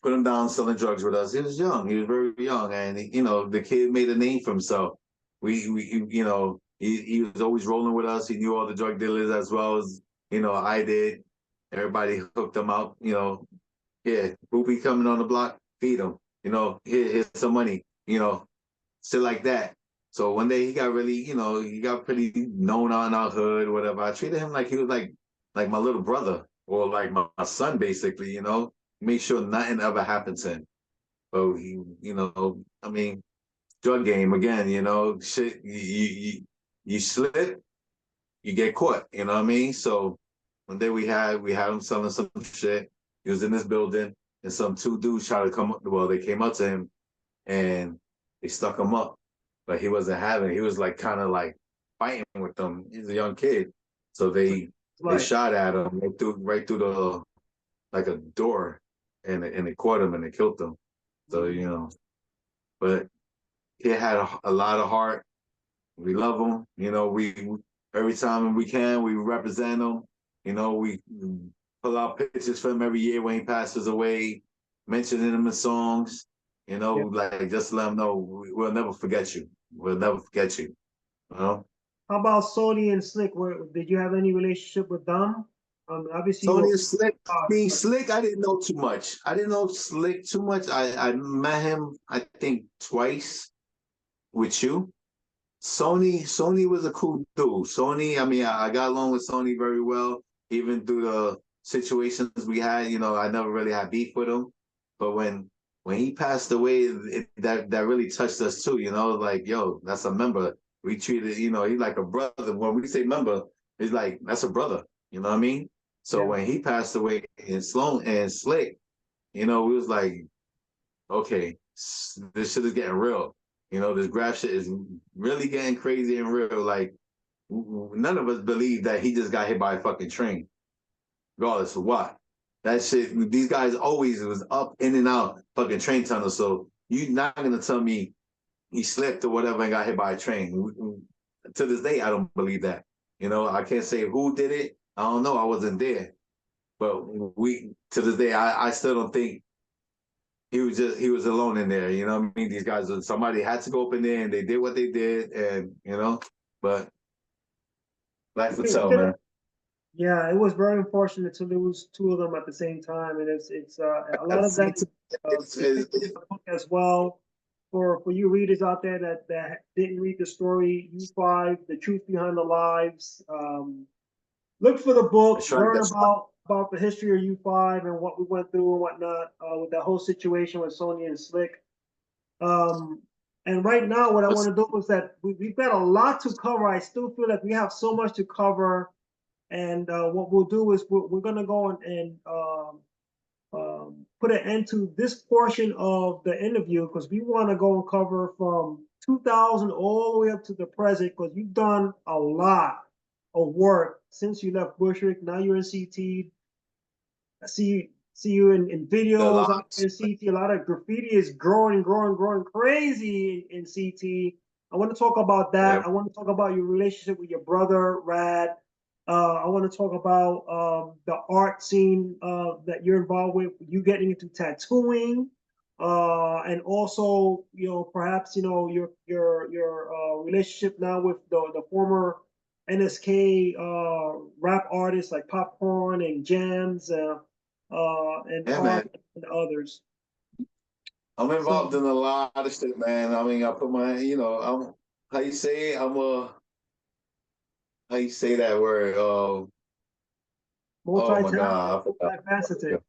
put him down selling drugs with us. He was young. He was very young, and the kid made a name for himself. He was always rolling with us. He knew all the drug dealers as well as I did. Everybody hooked him up. Yeah, Poopy coming on the block, feed him. Here's some money. Shit like that. So one day he got really, he got pretty known on our hood, whatever. I treated him like he was like my little brother or like my son, basically. Make sure nothing ever happened to him. So he, drug game again. Shit, you slip, you get caught. You know what I mean? So one day we had him selling some shit. He was in this building, and some two dudes tried to come up. Well, they came up to him, and they stuck him up, but he wasn't having it. He was like kind of like fighting with them. He's a young kid, so they shot at him right through the like a door, and they caught him and they killed him. So but he had a lot of heart. We love him. We every time we can, we represent him. We pull out pictures for him every year when he passes away, mentioning him in songs. Like just let him know we'll never forget you. We'll never forget you. How about Sony and Slick? Did you have any relationship with them? Obviously, Sony and Slick. Slick, I didn't know too much. I didn't know Slick too much. I met him, I think, twice with you. Sony was a cool dude. Sony, I got along with Sony very well, even through the situations we had. I never really had beef with him. But when he passed away, that really touched us too. Like, yo, that's a member. We treated, he's like a brother. When we say member, it's like that's a brother. You know what I mean? So when he passed away, and Sloan and Slick, we was like, okay, this shit is getting real. You know, this graph shit is really getting crazy and real. Like, none of us believe that he just got hit by a fucking train, regardless of what. That shit, these guys always was up in and out fucking train tunnels. So you're not gonna tell me he slipped or whatever and got hit by a train. To this day, I don't believe that. You know, I can't say who did it. I don't know. I wasn't there. But we to this day, I still don't think he was alone in there. You know what I mean? These guys, somebody had to go up in there and they did what they did, and you know, but life will tell, man. Yeah, it was very unfortunate to lose two of them at the same time, and it's a lot of them depicted in the book as well. For you readers out there that didn't read the story, U5, the truth behind the lives. Look for the book, learn about the history of U5 and what we went through and whatnot with that whole situation with Sonya and Slick. And right now, what I want to do is that we've got a lot to cover. I still feel like we have so much to cover. And what we'll do is we're going to go and put an end to this portion of the interview because we want to go and cover from 2000 all the way up to the present because you've done a lot of work since you left Bushwick. Now you're in CT. I see you in videos in CT. A lot of graffiti is growing crazy in CT. I want to talk about that. Yep. I want to talk about your relationship with your brother, Rad. I want to talk about the art scene that you're involved with, you getting into tattooing, and also, you know, perhaps, you know, your relationship now with the former NSK rap artists like Popcorn and Jams and Man. and others. I'm involved in a lot of shit, man. I mean, I put my, you know, how you say it? How you say that word? Oh my God, Multifaceted.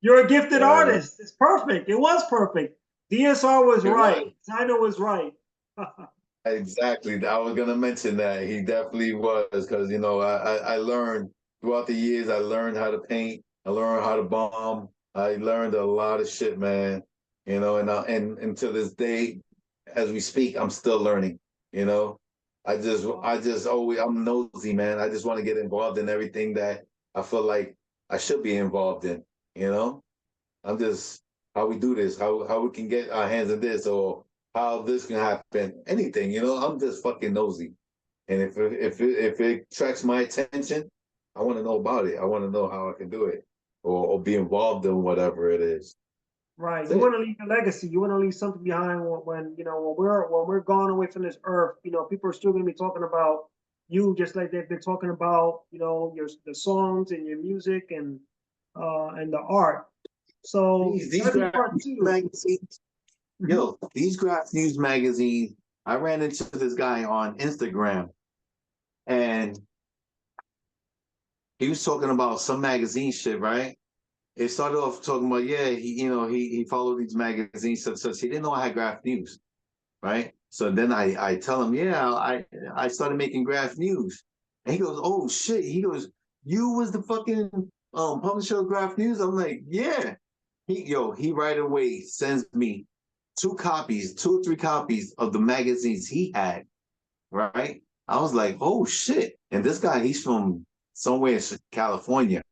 You're a gifted artist. It's perfect. It was perfect. DSR was right. China was right. Exactly. I was gonna mention that he definitely was because you know I learned throughout the years. I learned how to paint. I learned how to bomb. I learned a lot of shit, man. You know, and to this day, as we speak, I'm still learning. You know, I just always I'm nosy, man. I just want to get involved in everything that I feel like I should be involved in. You know, I'm just how we do this, how we can get our hands in this, or how this can happen. Anything, you know. I'm just fucking nosy, and if it attracts my attention, I want to know about it. I want to know how I can do it, or be involved in whatever it is. Right. That's You it. want to leave a legacy. You want to leave something behind when you know when we're gone away from this earth. You know, people are still going to be talking about you just like they've been talking about you know the songs and your music and the art. So These that'd be graph part two. magazines, yo, these graph news magazines. I ran into this guy on Instagram, and he was talking about some magazine shit, right? It started off talking about, yeah, he followed these magazines, such. He didn't know I had graph news, right? So then I tell him, yeah, I started making graph news, and he goes, oh shit, he goes, you was the fucking publisher of graph news. I'm like, yeah. He right away sends me two or three copies of the magazines he had, right? I was like, oh shit. And this guy, he's from somewhere in California,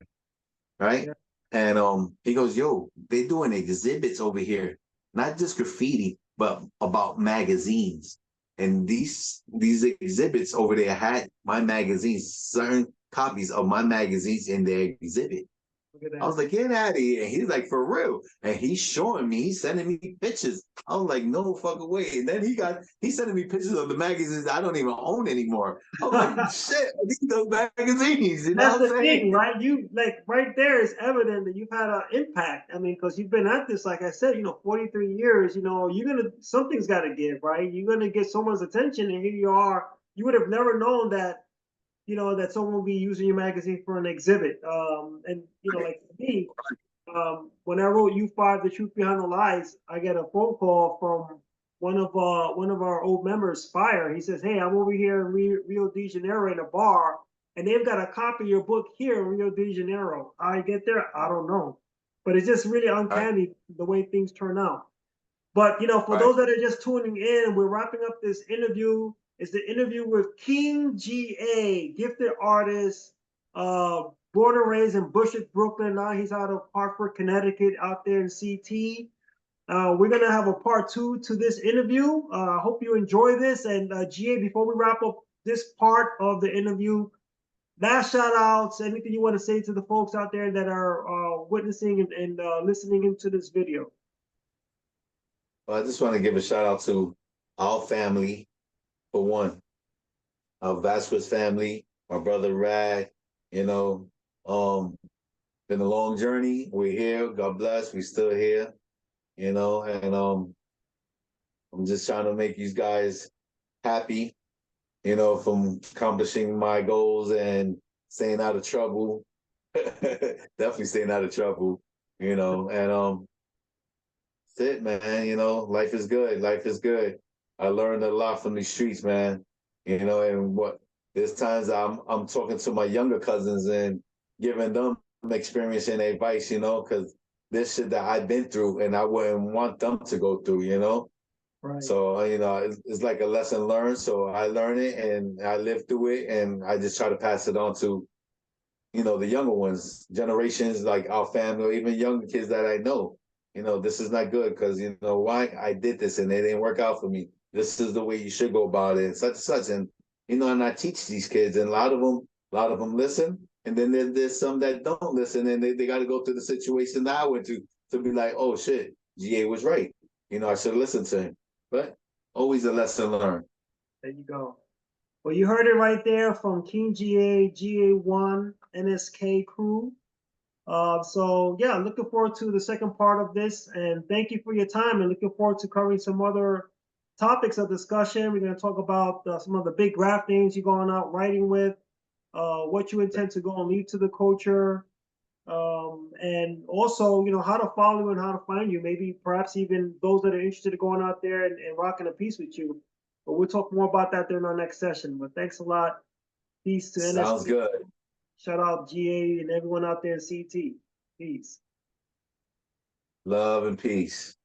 right? Yeah. And he goes, yo, they're doing exhibits over here, not just graffiti, but about magazines. And these exhibits over there had my magazines, certain copies of my magazines in their exhibit. Look at I that. was like, get out of here. And he's like, for real. And he's showing me, he's sending me pictures. I was like, no fucking way. And then he's sending me pictures of the magazines I don't even own anymore. I was like, shit, these those magazines, you know That's what I'm the saying? thing, right? You like right there is evident that you've had an impact. I mean, because you've been at this, like I said, you know, 43 years. You know, something's got to give, right? You're gonna get someone's attention, and here you are. You would have never known that you know, that someone will be using your magazine for an exhibit. And you know, like for me, when I wrote U5, The Truth Behind the Lies, I get a phone call from one of our old members, Fire. He says, "Hey, I'm over here in Rio de Janeiro in a bar, and they've got a copy of your book here in Rio de Janeiro." I get there, I don't know. but it's just really uncanny the way things turn out. But, you know, for those that are just tuning in, we're wrapping up this interview. It's the interview with King GA, gifted artist, born and raised in Bushwick, Brooklyn. Now he's out of Hartford, Connecticut, out there in CT. We're going to have a part 2 to this interview. I hope you enjoy this. And GA, before we wrap up this part of the interview, last shout outs, anything you want to say to the folks out there that are witnessing and listening into this video? Well, I just want to give a shout out to our family, for one, our Vasquez family, my brother Rad, you know, been a long journey. We're here. God bless. We're still here, you know, and I'm just trying to make you guys happy, you know, from accomplishing my goals and staying out of trouble. Definitely staying out of trouble, you know, and that's it, man. You know, life is good. Life is good. I learned a lot from these streets, man. You know, and there's times I'm talking to my younger cousins and giving them experience and advice, you know, because this shit that I've been through and I wouldn't want them to go through, you know. Right. So, you know, it's like a lesson learned. So I learn it and I live through it, and I just try to pass it on to, you know, the younger ones, generations like our family, or even younger kids that I know. You know, this is not good because, you know, why I did this and it didn't work out for me. This is the way you should go about it, and such and such. And, you know, and I teach these kids, and a lot of them listen. And then there's some that don't listen, and they got to go through the situation that I went to be like, oh shit, GA was right. You know, I should listen to him. But always a lesson learned. There you go. Well, you heard it right there from King GA, GA1, NSK crew. So yeah, looking forward to the second part of this, and thank you for your time, and looking forward to covering some other topics of discussion. We're going to talk about some of the big graph names you're going out writing with, what you intend to go and leave to the culture, and also, you know, how to follow you and how to find you. Maybe perhaps even those that are interested in going out there and rocking a piece with you. But we'll talk more about that during our next session. But thanks a lot. Peace to NSK. Sounds good. Shout out GA and everyone out there in CT. Peace. Love and peace.